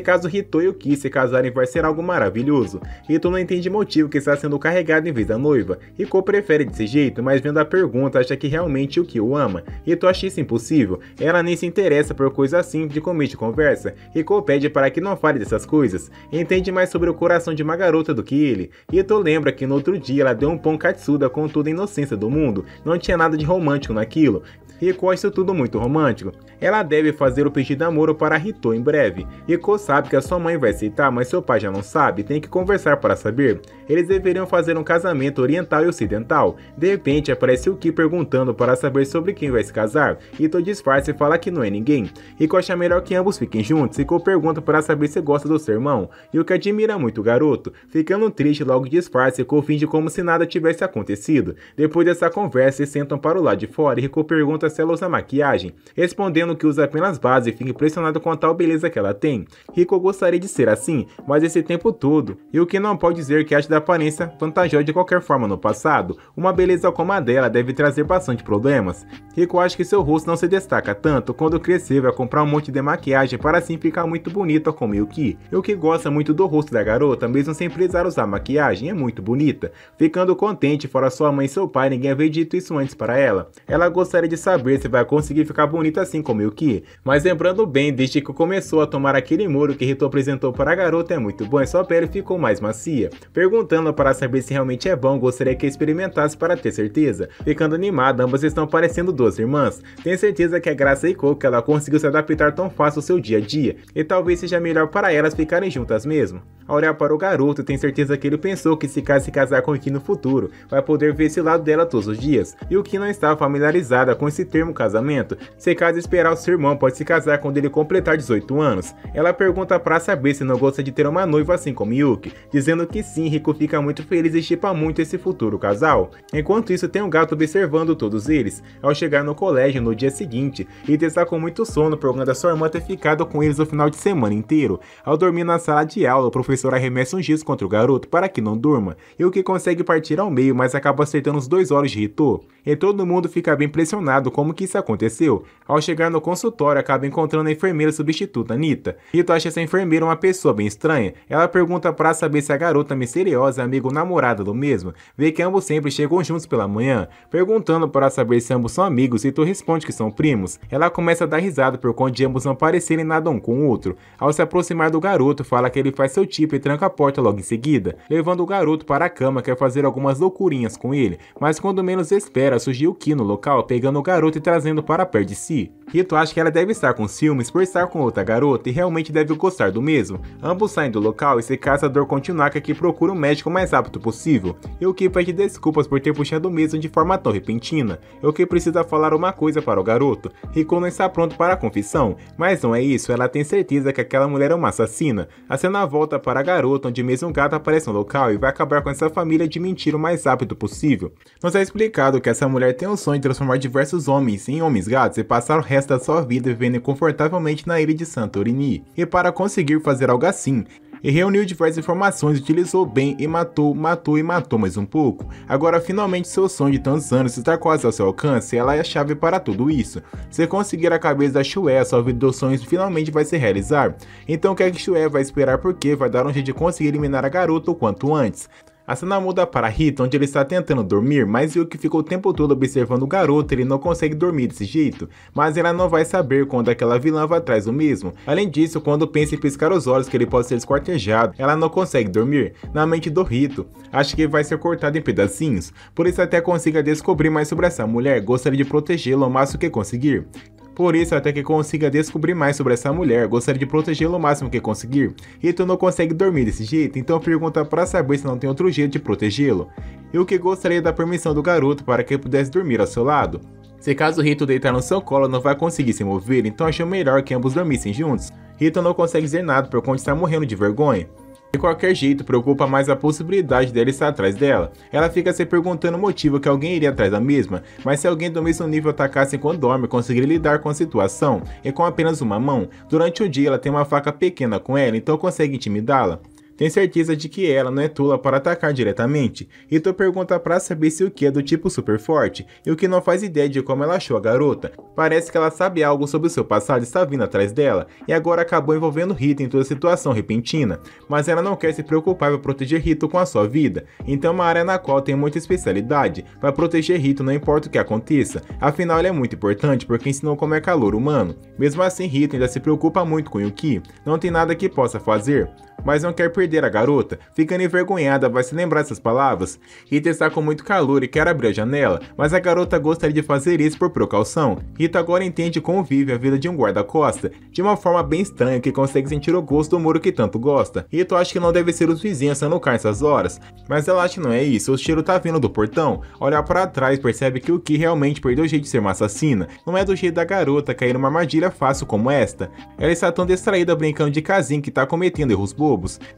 caso Rito e Yuki se casarem, vai ser algo maravilhoso. Rito não entende o motivo que está sendo carregado em vez da noiva. Rico prefere desse jeito, mas vendo a pergunta, acha que realmente Yuki o ama. Rito acha isso impossível. Ela nem se interessa por coisas simples de começo de conversa. Rico pede para que não fale dessas coisas. Entende mais sobre o coração de uma garota do que ele. Rito lembra que no outro dia ela deu um pão katsuda com toda a inocência do mundo. Não tinha nada de romântico naquilo. Rico acha tudo muito romântico. Ela deve fazer o pedido de namoro para Rito em breve. Rico sabe que a sua mãe vai aceitar, mas seu pai já não sabe, tem que conversar para saber. Eles deveriam fazer um casamento oriental e ocidental. De repente aparece Yuki perguntando para saber sobre quem vai se casar. Rito disfarça e fala que não é ninguém. Rico acha melhor que ambos fiquem juntos. Rico pergunta para saber se gosta do seu irmão. Yuki admira muito o garoto. Ficando triste, logo disfarça e Rico finge como se nada tivesse acontecido. Depois dessa conversa, se sentam para o lado de fora e Rico pergunta se ela usa maquiagem, respondendo que usa apenas base e fica impressionado com a tal beleza que ela tem. Rico gostaria de ser assim, mas esse tempo todo, e o que não pode dizer que acha da aparência vantajosa de qualquer forma no passado. Uma beleza como a dela deve trazer bastante problemas. Rico acha que seu rosto não se destaca tanto, quando crescer vai comprar um monte de maquiagem para assim ficar muito bonita como Yuki. Yuki gosta muito do rosto da garota, mesmo sem precisar usar maquiagem, é muito bonita. Ficando contente, fora sua mãe e seu pai, ninguém havia dito isso antes para ela. Ela gostaria de saber se vai conseguir ficar bonita assim como Yuki, mas lembrando bem, desde que começou a tomar aquele muro que Rito apresentou para a garota é muito bom e sua pele ficou mais macia. Perguntando para saber se realmente é bom, gostaria que experimentasse para ter certeza. Ficando animada, ambas estão parecendo duas irmãs. Tem certeza que é graças a Rico que ela conseguiu se adaptar tão fácil ao seu dia a dia, e talvez seja melhor para elas ficarem juntas mesmo. Ao olhar para o garoto, tem certeza que ele pensou que se casar com Yuki no futuro, vai poder ver esse lado dela todos os dias. Yuki não estava familiarizada com esse termo casamento. Se caso esperar, o seu irmão pode se casar quando ele completar 18 anos. Ela pergunta para saber se não gosta de ter uma noiva assim como Yuki, dizendo que sim. Rico fica muito feliz e shippa muito esse futuro casal. Enquanto isso, tem um gato observando todos eles. Ao chegar no colégio no dia seguinte, Rita está com muito sono por conta da sua irmã ter ficado com eles o final de semana inteiro. Ao dormir na sala de aula, o professor arremessa um giz contra o garoto para que não durma. Yuki consegue partir ao meio, mas acaba acertando os 2 olhos de Rito. E todo mundo fica bem impressionado como que isso aconteceu. Ao chegar no consultório, acaba encontrando a enfermeira substituta, Anita. Rito acha essa enfermeira uma pessoa bem estranha. Ela pergunta para saber se a garota misteriosa é amiga ou namorada do mesmo. Vê que ambos sempre chegam juntos pela manhã. Perguntando para saber se ambos são amigos, Rito responde que são primos. Ela começa a dar risada por conta de ambos não parecerem nada um com o outro. Ao se aproximar do garoto, fala que ele faz seu tipo e tranca a porta logo em seguida. Levando o garoto para a cama, quer fazer algumas loucurinhas com ele, mas quando menos espera, surge Yuki no local, pegando o garoto e trazendo para perto de si. Rito acha que ela deve estar com ciúmes por estar com outra garota e realmente deve gostar do mesmo. Ambos saem do local e se caçador continuar que procura um médico o mais rápido possível. Yuki pede desculpas por ter puxado o mesmo de forma tão repentina. Yuki precisa falar uma coisa para o garoto. Rico não está pronto para a confissão, mas não é isso, ela tem certeza que aquela mulher é uma assassina. A cena volta para a garota, onde mesmo um gato aparece no local e vai acabar com essa família de mentir o mais rápido possível. Nos é explicado que essa mulher tem o sonho de transformar diversos homens em homens gatos e passar o resto da sua vida vivendo confortavelmente na ilha de Santorini. E para conseguir fazer algo assim, e reuniu diversas informações, utilizou bem e matou mais um pouco. Agora finalmente seu sonho de tantos anos está quase ao seu alcance, ela é a chave para tudo isso. Se conseguir a cabeça da Shue, sua vida dos sonhos finalmente vai se realizar. Então o que é que Shue vai esperar, porque vai dar um jeito de conseguir eliminar a garota o quanto antes. A cena muda para Rito, onde ele está tentando dormir, mas Yuki ficou o tempo todo observando o garoto e ele não consegue dormir desse jeito. Mas ela não vai saber quando aquela vilã vai atrás do mesmo. Além disso, quando pensa em piscar os olhos que ele pode ser esquartejado, ela não consegue dormir. Na mente do Rito, acha que vai ser cortado em pedacinhos. Por isso até consiga descobrir mais sobre essa mulher, gostaria de protegê-la o máximo que conseguir. Por isso, até que consiga descobrir mais sobre essa mulher, gostaria de protegê-la o máximo que conseguir. Rito não consegue dormir desse jeito, então pergunta para saber se não tem outro jeito de protegê-lo. E o que gostaria da permissão do garoto para que ele pudesse dormir ao seu lado. Se caso Rito deitar no seu colo, não vai conseguir se mover, então achou melhor que ambos dormissem juntos. Rito não consegue dizer nada por conta de estar morrendo de vergonha. De qualquer jeito, preocupa mais a possibilidade dela estar atrás dela. Ela fica se perguntando o motivo que alguém iria atrás da mesma, mas se alguém do mesmo nível atacasse enquanto dorme, conseguiria lidar com a situação, e com apenas uma mão. Durante o dia ela tem uma faca pequena com ela, então consegue intimidá-la. Tem certeza de que ela não é tula para atacar diretamente. Rito pergunta para saber se o Ki é do tipo super forte, e o Ki não faz ideia de como ela achou a garota. Parece que ela sabe algo sobre o seu passado e está vindo atrás dela, e agora acabou envolvendo Rito em toda a situação repentina. Mas ela não quer se preocupar em proteger Rito com a sua vida, então é uma área na qual tem muita especialidade. Vai proteger Rito não importa o que aconteça, afinal ele é muito importante porque ensinou como é calor humano. Mesmo assim, Rito ainda se preocupa muito com o Ki, não tem nada que possa fazer, mas não quer perder a garota. Ficando envergonhada, vai se lembrar dessas palavras. Rita está com muito calor e quer abrir a janela, mas a garota gostaria de fazer isso por precaução. Rita agora entende como vive a vida de um guarda-costa, de uma forma bem estranha que consegue sentir o gosto do muro que tanto gosta. Rita acha que não deve ser os vizinhos sendo carne nessas horas, mas ela acha que não é isso, o cheiro tá vindo do portão. Olha para trás, percebe que o Ki realmente perdeu o jeito de ser uma assassina. Não é do jeito da garota cair numa armadilha fácil como esta. Ela está tão distraída brincando de casinha que tá cometendo erros bobos.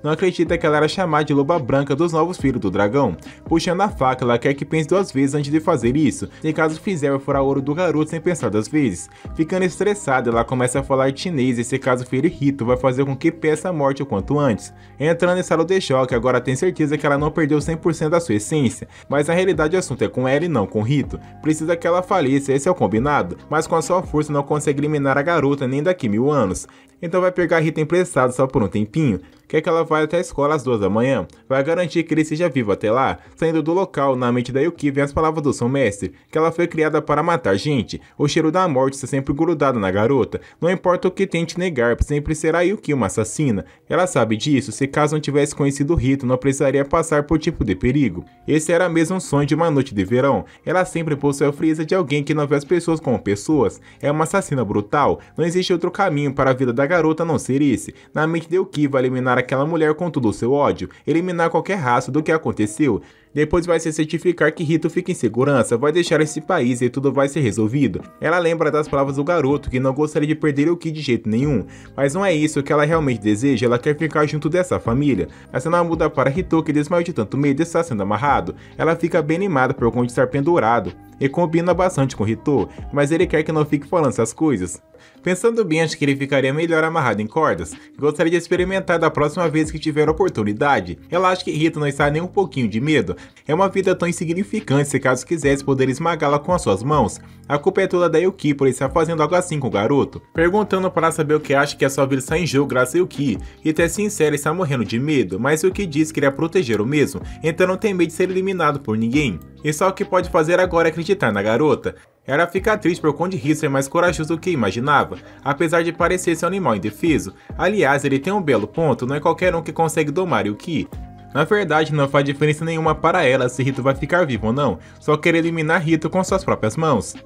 Não acredita que ela era chamada de loba branca dos novos filhos do dragão. Puxando a faca, ela quer que pense 2 vezes antes de fazer isso. Se caso fizer, vai furar o olho do garoto sem pensar 2 vezes. Ficando estressada, ela começa a falar chinês e se caso ferir Rito, vai fazer com que peça a morte o quanto antes. Entrando em estado de choque, agora tem certeza que ela não perdeu 100% da sua essência, mas na realidade o assunto é com ela e não com Rito. Precisa que ela faleça, esse é o combinado, mas com a sua força não consegue eliminar a garota nem daqui 1000 anos. Então vai pegar Rito emprestado só por um tempinho. Quer que ela vá até a escola às 2 da manhã, vai garantir que ele seja vivo até lá. Saindo do local, na mente da Yuki vem as palavras do seu mestre, que ela foi criada para matar gente. O cheiro da morte está sempre grudado na garota, não importa o que tente negar, sempre será a Yuki uma assassina. Ela sabe disso, se caso não tivesse conhecido Rito, não precisaria passar por tipo de perigo. Esse era mesmo um sonho de uma noite de verão. Ela sempre possui a frieza de alguém que não vê as pessoas como pessoas. É uma assassina brutal, não existe outro caminho para a vida da garota a não ser esse. Na mente de Yuki vai eliminar aquela mulher com todo o seu ódio, eliminar qualquer rastro do que aconteceu. Depois vai se certificar que Rito fica em segurança, vai deixar esse país e tudo vai ser resolvido. Ela lembra das palavras do garoto que não gostaria de perder o Ki de jeito nenhum, mas não é isso que ela realmente deseja, ela quer ficar junto dessa família. A cena muda para Rito, que desmaiou de tanto medo de estar sendo amarrado. Ela fica bem animada por conta de estar pendurado e combina bastante com Rito, mas ele quer que não fique falando essas coisas. Pensando bem, acho que ele ficaria melhor amarrado em cordas. Gostaria de experimentar da próxima vez que tiver oportunidade. Ela acha que Rito não está nem um pouquinho de medo. É uma vida tão insignificante se caso quisesse poder esmagá-la com as suas mãos. A culpa é toda da Yuki por estar fazendo algo assim com o garoto. Perguntando para saber o que acha que a sua vida está em jogo graças a Yuki. Rito é sincero e está morrendo de medo, mas Yuki diz que iria proteger o mesmo, então não tem medo de ser eliminado por ninguém. E só o que pode fazer agora é acreditar na garota. Ela fica triste por conta de Rito ser mais corajoso do que imaginava, apesar de parecer ser um animal indefeso. Aliás, ele tem um belo ponto, não é qualquer um que consegue domar Yuki. Na verdade, não faz diferença nenhuma para ela se Rito vai ficar vivo ou não, só quer eliminar Rito com suas próprias mãos.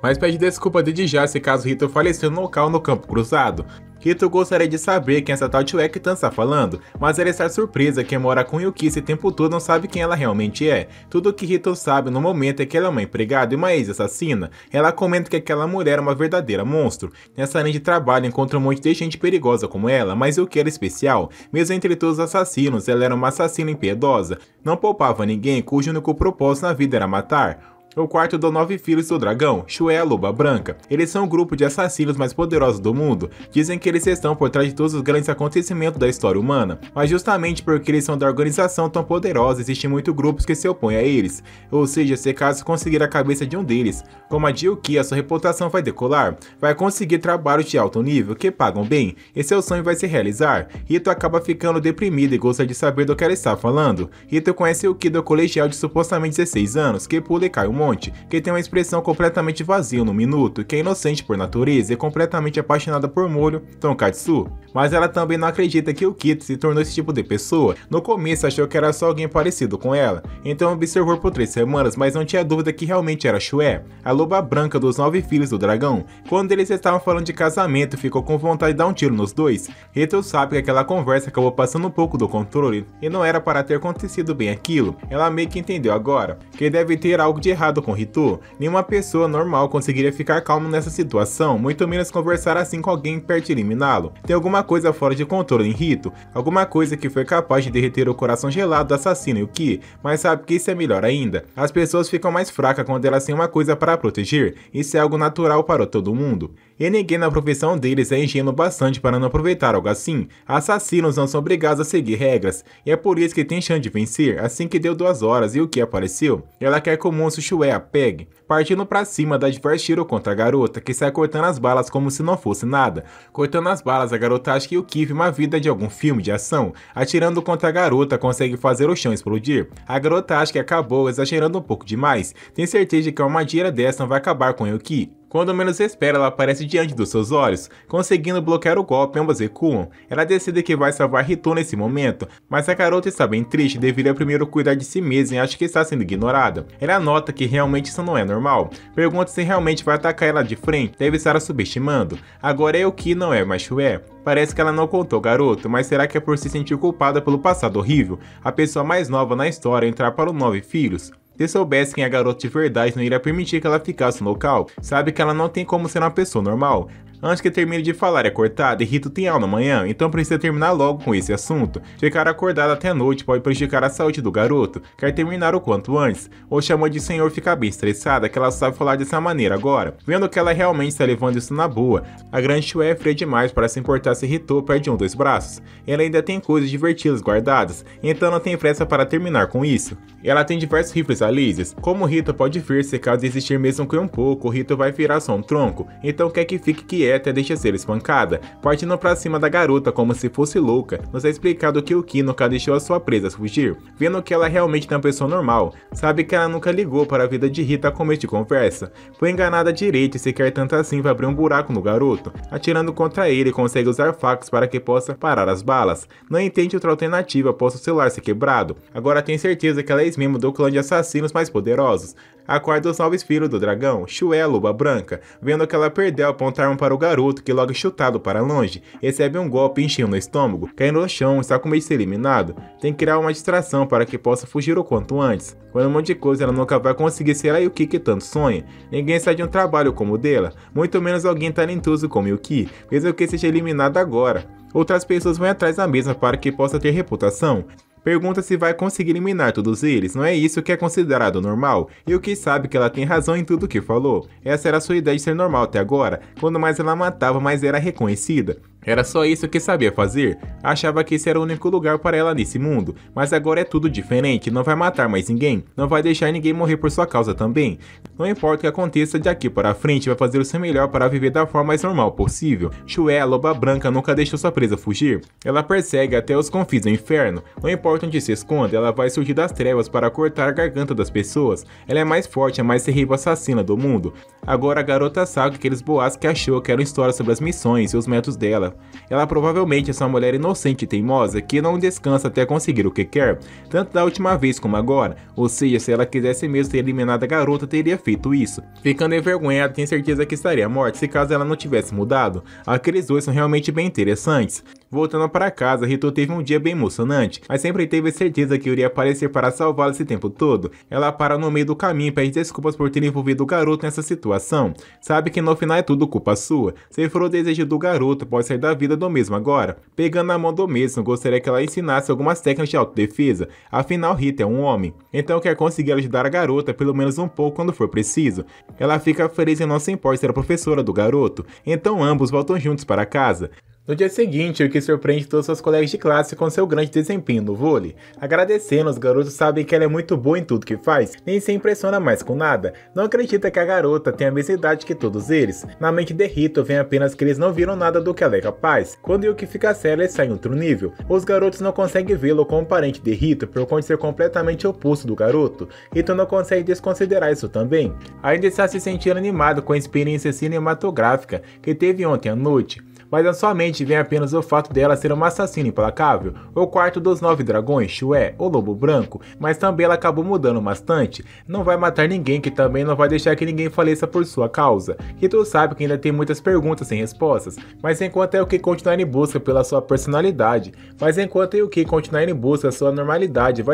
Mas pede desculpa desde já se caso Rito falecer no local no campo cruzado. Rito gostaria de saber quem essa tal Chue Tan está falando, mas ela está surpresa que mora com Yuki esse tempo todo não sabe quem ela realmente é. Tudo o que Rito sabe no momento é que ela é uma empregada e uma ex-assassina. Ela comenta que aquela mulher é uma verdadeira monstro. Nessa linha de trabalho encontra um monte de gente perigosa como ela, mas Yuki era especial. Mesmo entre todos os assassinos, ela era uma assassina impiedosa. Não poupava ninguém, cujo único propósito na vida era matar. O quarto dos 9 filhos do dragão, Chue é a loba branca. Eles são o grupo de assassinos mais poderosos do mundo. Dizem que eles estão por trás de todos os grandes acontecimentos da história humana. Mas justamente porque eles são da organização tão poderosa, existem muitos grupos que se opõem a eles. Ou seja, se caso conseguir a cabeça de um deles, como a de Yuki, a sua reputação vai decolar. Vai conseguir trabalhos de alto nível, que pagam bem, e seu sonho vai se realizar. Rito acaba ficando deprimido e gosta de saber do que ela está falando. Rito conhece Yuki do colegial de supostamente 16 anos, que pula e cai um monte, que tem uma expressão completamente vazia no minuto, que é inocente por natureza e completamente apaixonada por molho, Tonkatsu. Mas ela também não acredita que o Kito se tornou esse tipo de pessoa. No começo achou que era só alguém parecido com ela, então observou por 3 semanas, mas não tinha dúvida que realmente era Chue, a loba branca dos 9 filhos do dragão. Quando eles estavam falando de casamento, ficou com vontade de dar um tiro nos dois. Rito sabe que aquela conversa acabou passando um pouco do controle, e não era para ter acontecido bem aquilo. Ela meio que entendeu agora, que deve ter algo de errado irritado com Rito. Nenhuma pessoa normal conseguiria ficar calmo nessa situação, muito menos conversar assim com alguém perto de eliminá-lo. Tem alguma coisa fora de controle em Rito, alguma coisa que foi capaz de derreter o coração gelado do assassino Yuki, mas sabe que isso é melhor ainda. As pessoas ficam mais fracas quando elas têm uma coisa para proteger, isso é algo natural para todo mundo. E ninguém na profissão deles é ingênuo bastante para não aproveitar algo assim. Assassinos não são obrigados a seguir regras, e é por isso que tem chance de vencer. Assim que deu 2 horas e o que apareceu, ela quer que o monstro Shue a pegue, partindo pra cima dá diversos tiros contra a garota, que sai cortando as balas como se não fosse nada. Cortando as balas, a garota acha que o Ki vive uma vida de algum filme de ação. Atirando contra a garota, consegue fazer o chão explodir. A garota acha que acabou, exagerando um pouco demais. Tem certeza de que uma armadilha dessa não vai acabar com o Ki. Quando menos espera, ela aparece diante dos seus olhos, conseguindo bloquear o golpe. Ambas recuam. Ela decide que vai salvar Rito nesse momento, mas a garota está bem triste, deveria primeiro cuidar de si mesma e acha que está sendo ignorada. Ela nota que realmente isso não é normal. Pergunta se realmente vai atacar ela de frente, deve estar a subestimando. Agora é o que não é mais Shue. Parece que ela não contou ao garoto, mas será que é por se sentir culpada pelo passado horrível? A pessoa mais nova na história entrar para os 9 filhos? Se soubesse quem é a garota de verdade, não iria permitir que ela ficasse no local. Sabe que ela não tem como ser uma pessoa normal. Antes que termine de falar é cortada e Rito tem aula amanhã, então precisa terminar logo com esse assunto. Ficar acordado até a noite pode prejudicar a saúde do garoto, quer terminar o quanto antes. Ou chamou de senhor ficar bem estressada que ela sabe falar dessa maneira agora. Vendo que ela realmente está levando isso na boa, a grande Shue é fria demais para se importar se Rito perde 1 ou 2 braços. Ela ainda tem coisas divertidas guardadas, então não tem pressa para terminar com isso. Ela tem diversos rifles a lasers. Como Rito pode ver, se caso existir mesmo que um pouco, Rito vai virar só um tronco, então quer que fique quieta até deixa ser espancada, partindo pra cima da garota como se fosse louca. Nos é explicado que o Ki nunca deixou a sua presa fugir, vendo que ela realmente é uma pessoa normal, sabe que ela nunca ligou para a vida de Rita como este conversa. Foi enganada direito e se quer tanto assim vai abrir um buraco no garoto, atirando contra ele consegue usar facas para que possa parar as balas. Não entende outra alternativa após o celular ser quebrado, agora tem certeza que ela é ex-membro do clã de assassinos mais poderosos. Acorda os 9 filhos do dragão, Shue, a loba branca, vendo que ela perdeu, apontaram para o garoto que logo é chutado para longe, recebe um golpe enchendo no estômago, caindo no chão, está com medo de ser eliminado. Tem que criar uma distração para que possa fugir o quanto antes. Quando um monte de coisa ela nunca vai conseguir ser a Yuki que tanto sonha. Ninguém sai de um trabalho como o dela, muito menos alguém talentoso como Yuki, mesmo que seja eliminado agora. Outras pessoas vão atrás da mesma para que possa ter reputação. Pergunta se vai conseguir eliminar todos eles, não é isso que é considerado normal? E o que sabe que ela tem razão em tudo que falou. Essa era a sua ideia de ser normal até agora, quando mais ela matava, mais era reconhecida. Era só isso que sabia fazer, achava que esse era o único lugar para ela nesse mundo, mas agora é tudo diferente, não vai matar mais ninguém, não vai deixar ninguém morrer por sua causa também. Não importa o que aconteça de aqui para frente, vai fazer o seu melhor para viver da forma mais normal possível. Shue, a loba branca, nunca deixou sua presa fugir, ela persegue até os confins do inferno, não importa onde se esconde, ela vai surgir das trevas para cortar a garganta das pessoas. Ela é mais forte, a mais terrível assassina do mundo. Agora a garota sabe aqueles boatos que achou que eram histórias sobre as missões e os métodos dela. Ela provavelmente é uma mulher inocente e teimosa que não descansa até conseguir o que quer, tanto da última vez como agora, ou seja, se ela quisesse mesmo ter eliminado a garota, teria feito isso. Ficando envergonhada, tem certeza que estaria morta se caso ela não tivesse mudado. Aqueles dois são realmente bem interessantes. Voltando para casa, Rito teve um dia bem emocionante, mas sempre teve certeza que iria aparecer para salvá-la esse tempo todo. Ela para no meio do caminho e pede desculpas por ter envolvido o garoto nessa situação. Sabe que no final é tudo culpa sua. Se for o desejo do garoto, pode sair da vida do mesmo agora. Pegando na mão do mesmo, gostaria que ela ensinasse algumas técnicas de autodefesa. Afinal, Rita é um homem, então quer conseguir ajudar a garota pelo menos um pouco quando for preciso. Ela fica feliz e não se importa ser a professora do garoto, então ambos voltam juntos para casa. No dia seguinte, o que surpreende todos seus colegas de classe com seu grande desempenho no vôlei. Agradecendo, os garotos sabem que ela é muito boa em tudo que faz, nem se impressiona mais com nada. Não acredita que a garota tem a mesma idade que todos eles. Na mente de Rito vem apenas que eles não viram nada do que ela é capaz. Quando Yuki fica sério, ele sai em outro nível. Os garotos não conseguem vê-lo como parente de Rito, por conta de ser completamente oposto do garoto. Rito não consegue desconsiderar isso também. Ainda está se sentindo animado com a experiência cinematográfica que teve ontem à noite. Mas na sua mente vem apenas o fato dela ser uma assassina implacável, o quarto dos 9 dragões, Shue, o lobo branco, mas também ela acabou mudando bastante. Não vai matar ninguém, que também não vai deixar que ninguém faleça por sua causa. Rito sabe que ainda tem muitas perguntas sem respostas, mas enquanto é o que continuar em busca pela sua personalidade, vai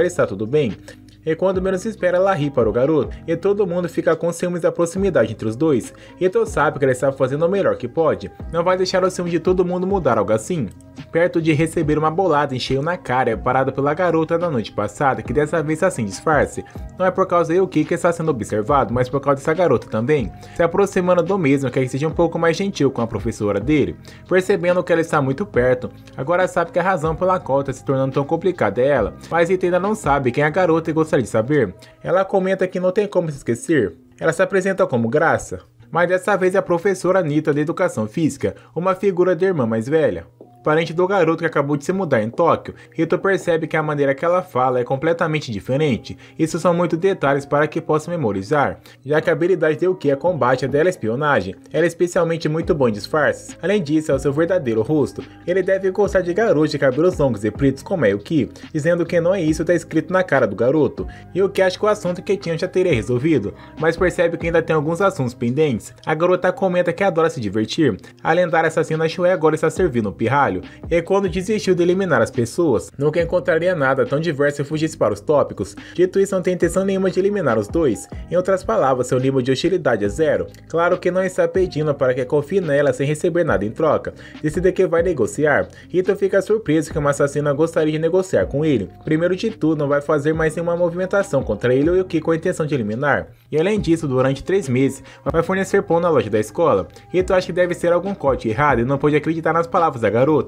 estar tudo bem. e quando menos espera ela ri para o garoto, e todo mundo fica com ciúmes da proximidade entre os dois. Rito sabe que ela está fazendo o melhor que pode, não vai deixar o ciúme de todo mundo mudar algo assim. Perto de receber uma bolada em cheio na cara, é parado pela garota da noite passada, que dessa vez está sem disfarce. Não é por causa de Yuki que está sendo observado, mas por causa dessa garota também, se aproximando do mesmo, quer que seja um pouco mais gentil com a professora dele. Percebendo que ela está muito perto, agora sabe que a razão pela qual está se tornando tão complicada é ela, mas Rito ainda não sabe quem é a garota e gostaria de saber. Ela comenta que não tem como se esquecer. Ela se apresenta como Graça, mas dessa vez é a professora Nita de Educação Física, uma figura de irmã mais velha. Parente do garoto que acabou de se mudar em Tóquio, Rito percebe que a maneira que ela fala é completamente diferente. Isso são muitos detalhes para que possa memorizar, já que a habilidade de Yuki é combate, a dela é espionagem. Ela é especialmente muito boa em disfarces. Além disso, é o seu verdadeiro rosto. Ele deve gostar de garotos de cabelos longos e pretos como é Yuki, dizendo que não é isso está escrito na cara do garoto. Yuki acha que o assunto que tinha já teria resolvido, mas percebe que ainda tem alguns assuntos pendentes. A garota comenta que adora se divertir. A lendária assassina Shuei agora está servindo um pirralho. E quando desistiu de eliminar as pessoas, nunca encontraria nada tão diverso se fugisse para os tópicos. Dito isso, não tem intenção nenhuma de eliminar os dois. Em outras palavras, seu nível de hostilidade é zero. Claro que não está pedindo para que confie nela sem receber nada em troca. Decide que vai negociar. Rito fica surpreso que uma assassina gostaria de negociar com ele. Primeiro de tudo, não vai fazer mais nenhuma movimentação contra ele ou Yuki com a intenção de eliminar. E além disso, durante 3 meses, vai fornecer pão na loja da escola. Rito acha que deve ser algum corte errado e não pode acreditar nas palavras da garota.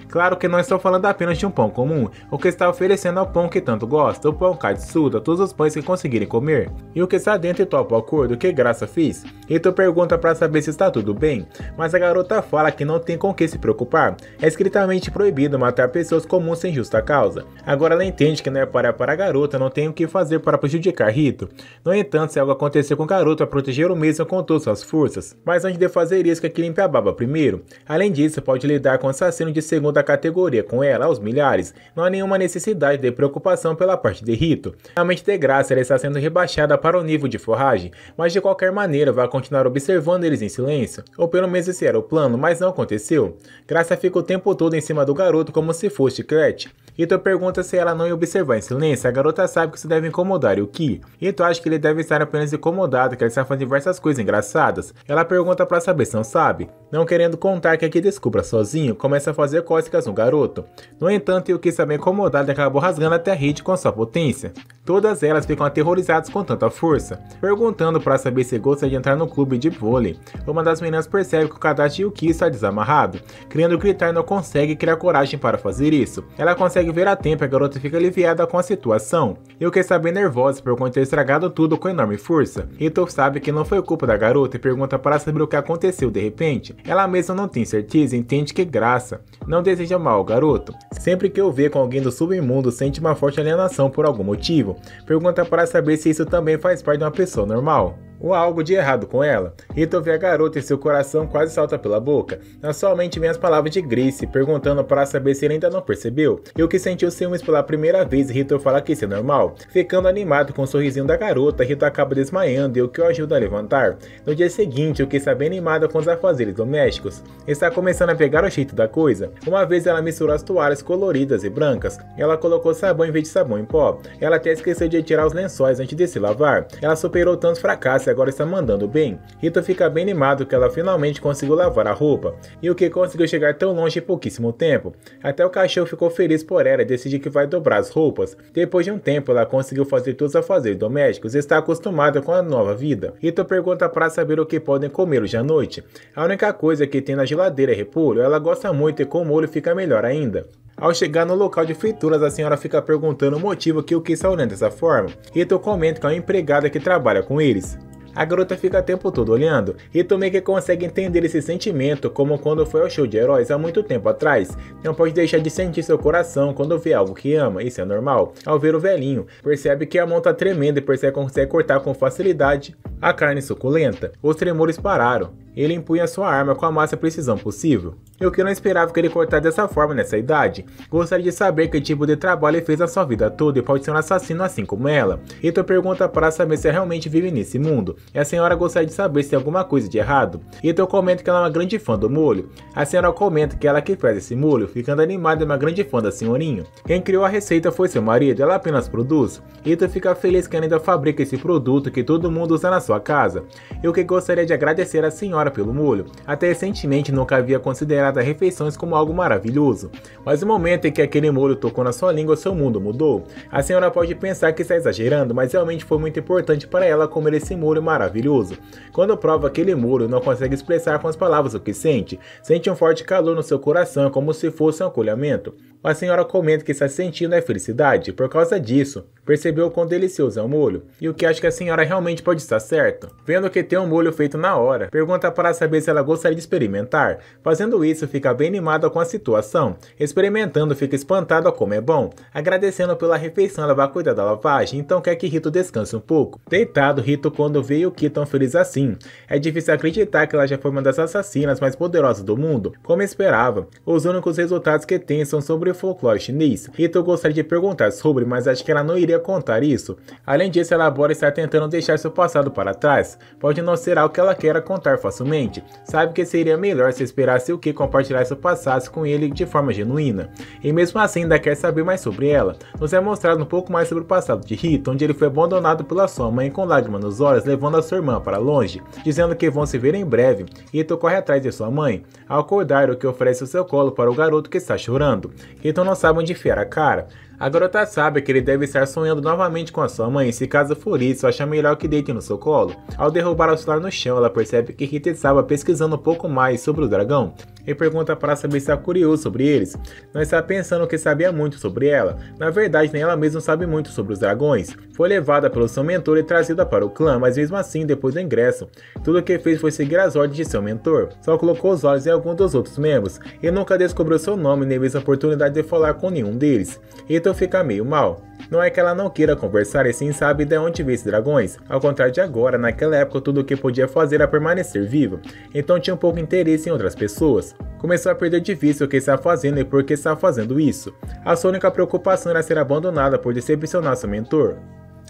Claro que não estou falando apenas de um pão comum, o que está oferecendo é o pão que tanto gosta, o pão Katsuda, todos os pães que conseguirem comer. E o que está dentro e topa o acordo, que Graça fez? Rito pergunta para saber se está tudo bem, mas a garota fala que não tem com que se preocupar. É estritamente proibido matar pessoas comuns sem justa causa. Agora ela entende que não é para a garota, não tem o que fazer para prejudicar Rito. No entanto, se algo acontecer com o garoto, vai proteger o mesmo com todas suas forças. Mas antes de fazer isso, quer que limpe a baba primeiro. Além disso, pode lidar com assassino de segunda categoria com ela aos milhares. Não há nenhuma necessidade de preocupação pela parte de Rito. Realmente de Graça ela está sendo rebaixada para o nível de forragem, mas de qualquer maneira vai continuar observando eles em silêncio. Ou pelo menos esse era o plano, mas não aconteceu. Graça fica o tempo todo em cima do garoto como se fosse chiclete. Rito pergunta se ela não ia observar em silêncio. A garota sabe que isso deve incomodar Yuki. Rito acha que ele deve estar apenas incomodado, que ele está fazendo diversas coisas engraçadas. Ela pergunta para saber se não sabe. Não querendo contar que aqui descubra sozinho, começa a fazer cócegas no garoto. No entanto, Yuki está bem incomodado e acabou rasgando até Rito com sua potência. Todas elas ficam aterrorizadas com tanta força, perguntando para saber se gosta de entrar no clube de vôlei. Uma das meninas percebe que o cadastro de Yuki está desamarrado, querendo gritar e não consegue criar coragem para fazer isso. Ela consegue ver a tempo e a garota fica aliviada com a situação. Yuki está bem nervosa por conta ter estragado tudo com enorme força. Rito sabe que não foi culpa da garota e pergunta para saber o que aconteceu de repente. Ela mesma não tem certeza e entende que Graça não deseja mal ao garoto. Sempre que o vê com alguém do submundo, sente uma forte alienação por algum motivo. Pergunta para saber se isso também faz parte de uma pessoa normal. Ou há algo de errado com ela. Rito vê a garota e seu coração quase salta pela boca. Na sua mente vem as palavras de Grace, perguntando para saber se ele ainda não percebeu. E o que sentiu ciúmes pela primeira vez, Rito fala que isso é normal. Ficando animado com o sorrisinho da garota, Rito acaba desmaiando e o que o ajuda a levantar. No dia seguinte, o que está bem animada com os afazeres domésticos. Está começando a pegar o jeito da coisa. Uma vez ela misturou as toalhas coloridas e brancas. Ela colocou sabão em vez de sabão em pó. Ela até esqueceu de tirar os lençóis antes de se lavar. Ela superou tantos fracassos e agora está mandando bem. Rito fica bem animado que ela finalmente conseguiu lavar a roupa. E o que conseguiu chegar tão longe em pouquíssimo tempo. Até o cachorro ficou feliz por ela e decide que vai dobrar as roupas. Depois de um tempo ela conseguiu fazer todos os afazeres domésticos e está acostumada com a nova vida. Rito pergunta para saber o que podem comer hoje à noite. A única coisa que tem na geladeira é repolho. Ela gosta muito e com o molho fica melhor ainda. Ao chegar no local de frituras, a senhora fica perguntando o motivo que o Yuki está olhando dessa forma. Rito comenta que é uma empregada que trabalha com eles. A garota fica o tempo todo olhando. Rito meio que consegue entender esse sentimento, como quando foi ao show de heróis há muito tempo atrás. Não pode deixar de sentir seu coração quando vê algo que ama, isso é normal. Ao ver o velhinho, percebe que a mão tá tremendo e percebe que consegue cortar com facilidade a carne suculenta. Os tremores pararam. ele empunha sua arma com a máxima precisão possível. Eu que não esperava que ele cortasse dessa forma nessa idade. Gostaria de saber que tipo de trabalho ele fez na sua vida toda e pode ser um assassino assim como ela. Ito pergunta para saber se realmente vive nesse mundo. E a senhora gostaria de saber se tem alguma coisa de errado. Ito comenta que ela é uma grande fã do molho. A senhora comenta que ela que fez esse molho, ficando animada e uma grande fã da senhorinho. Quem criou a receita foi seu marido, ela apenas produz. Ito fica feliz que ainda fabrica esse produto que todo mundo usa na sua casa. Eu que gostaria de agradecer a senhora pelo molho. Até recentemente nunca havia considerado as refeições como algo maravilhoso. Mas no momento em que aquele molho tocou na sua língua, seu mundo mudou. A senhora pode pensar que está exagerando, mas realmente foi muito importante para ela comer esse molho maravilhoso. Quando prova aquele molho, não consegue expressar com as palavras o que sente. Sente um forte calor no seu coração, como se fosse um acolhimento. A senhora comenta que está sentindo é felicidade. Por causa disso, percebeu o quão delicioso é o molho, e o que acha que a senhora realmente pode estar certo. Vendo que tem um molho feito na hora, pergunta para saber se ela gostaria de experimentar. Fazendo isso, fica bem animada com a situação. Experimentando, fica espantada como é bom. Agradecendo pela refeição, ela vai cuidar da lavagem, então quer que Rito descanse um pouco. Deitado, Rito quando vê o Ki tão feliz assim. É difícil acreditar que ela já foi uma das assassinas mais poderosas do mundo, como esperava. Os únicos resultados que tem são sobre o folclore chinês. Rito gostaria de perguntar sobre, mas acho que ela não iria contar isso. Além disso, ela agora está tentando deixar seu passado para trás. Pode não ser algo que ela queira contar facilmente. Sabe que seria melhor se esperasse o Ki compartilhar seu passado com ele de forma genuína. E mesmo assim ainda quer saber mais sobre ela. Nos é mostrado um pouco mais sobre o passado de Rito, onde ele foi abandonado pela sua mãe com lágrimas nos olhos, levando a sua irmã para longe, dizendo que vão se ver em breve. Rito corre atrás de sua mãe. Ao acordar, o que oferece o seu colo para o garoto que está chorando. Rito não sabe onde enfiar a cara. A garota sabe que ele deve estar sonhando novamente com a sua mãe, e se caso for isso, acha melhor que deite no seu colo. Ao derrubar o celular no chão, ela percebe que Rita estava pesquisando um pouco mais sobre o dragão, e pergunta para saber se está curioso sobre eles. Não está pensando que sabia muito sobre ela. Na verdade, nem ela mesma sabe muito sobre os dragões. Foi levada pelo seu mentor e trazida para o clã, mas mesmo assim, depois do ingresso, tudo o que fez foi seguir as ordens de seu mentor. Só colocou os olhos em algum dos outros membros, e nunca descobriu seu nome nem mesmo a oportunidade de falar com nenhum deles. Então fica meio mal. Não é que ela não queira conversar e sim sabe de onde veio esses dragões. Ao contrário de agora, naquela época tudo o que podia fazer era permanecer vivo. Então tinha um pouco de interesse em outras pessoas. Começou a perder de vista o que estava fazendo e por que estava fazendo isso. A sua única preocupação era ser abandonada por decepcionar seu mentor.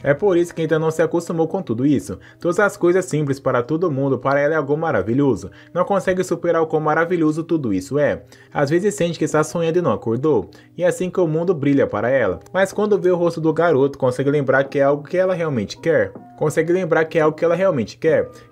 É por isso que ainda não se acostumou com tudo isso. Todas as coisas simples para todo mundo, para ela é algo maravilhoso. Não consegue superar o quão maravilhoso tudo isso é. Às vezes sente que está sonhando e não acordou. E é assim que o mundo brilha para ela. Mas quando vê o rosto do garoto, consegue lembrar que é algo que ela realmente quer.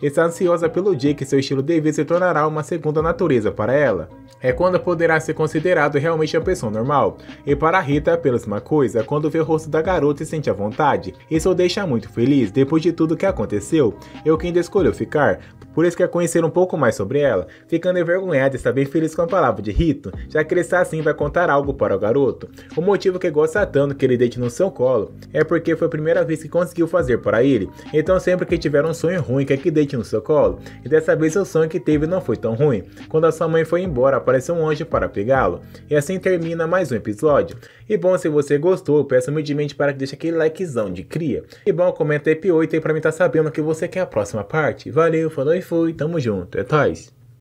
Está ansiosa pelo dia que seu estilo de vida se tornará uma segunda natureza para ela. É quando poderá ser considerado realmente uma pessoa normal. E para Rita é apenas uma coisa, quando vê o rosto da garota e sente a vontade. Isso o deixa muito feliz, depois de tudo que aconteceu. Eu que ainda escolheu ficar, por isso quer conhecer um pouco mais sobre ela. Ficando envergonhada, está bem feliz com a palavra de Rito, já que ele está assim vai contar algo para o garoto. O motivo que gosta tanto que ele deite no seu colo é porque foi a primeira vez que conseguiu fazer para ele. Então sempre que tiver um sonho ruim, quer que deite no seu colo. E dessa vez o sonho que teve não foi tão ruim. Quando a sua mãe foi embora, apareceu um anjo para pegá-lo. E assim termina mais um episódio. E bom, se você gostou, peço humildemente para que deixe aquele likezão de cria. E bom, comenta EP8 aí pra mim estar sabendo que você quer a próxima parte. Valeu, falou e fui, tamo junto, é nóis.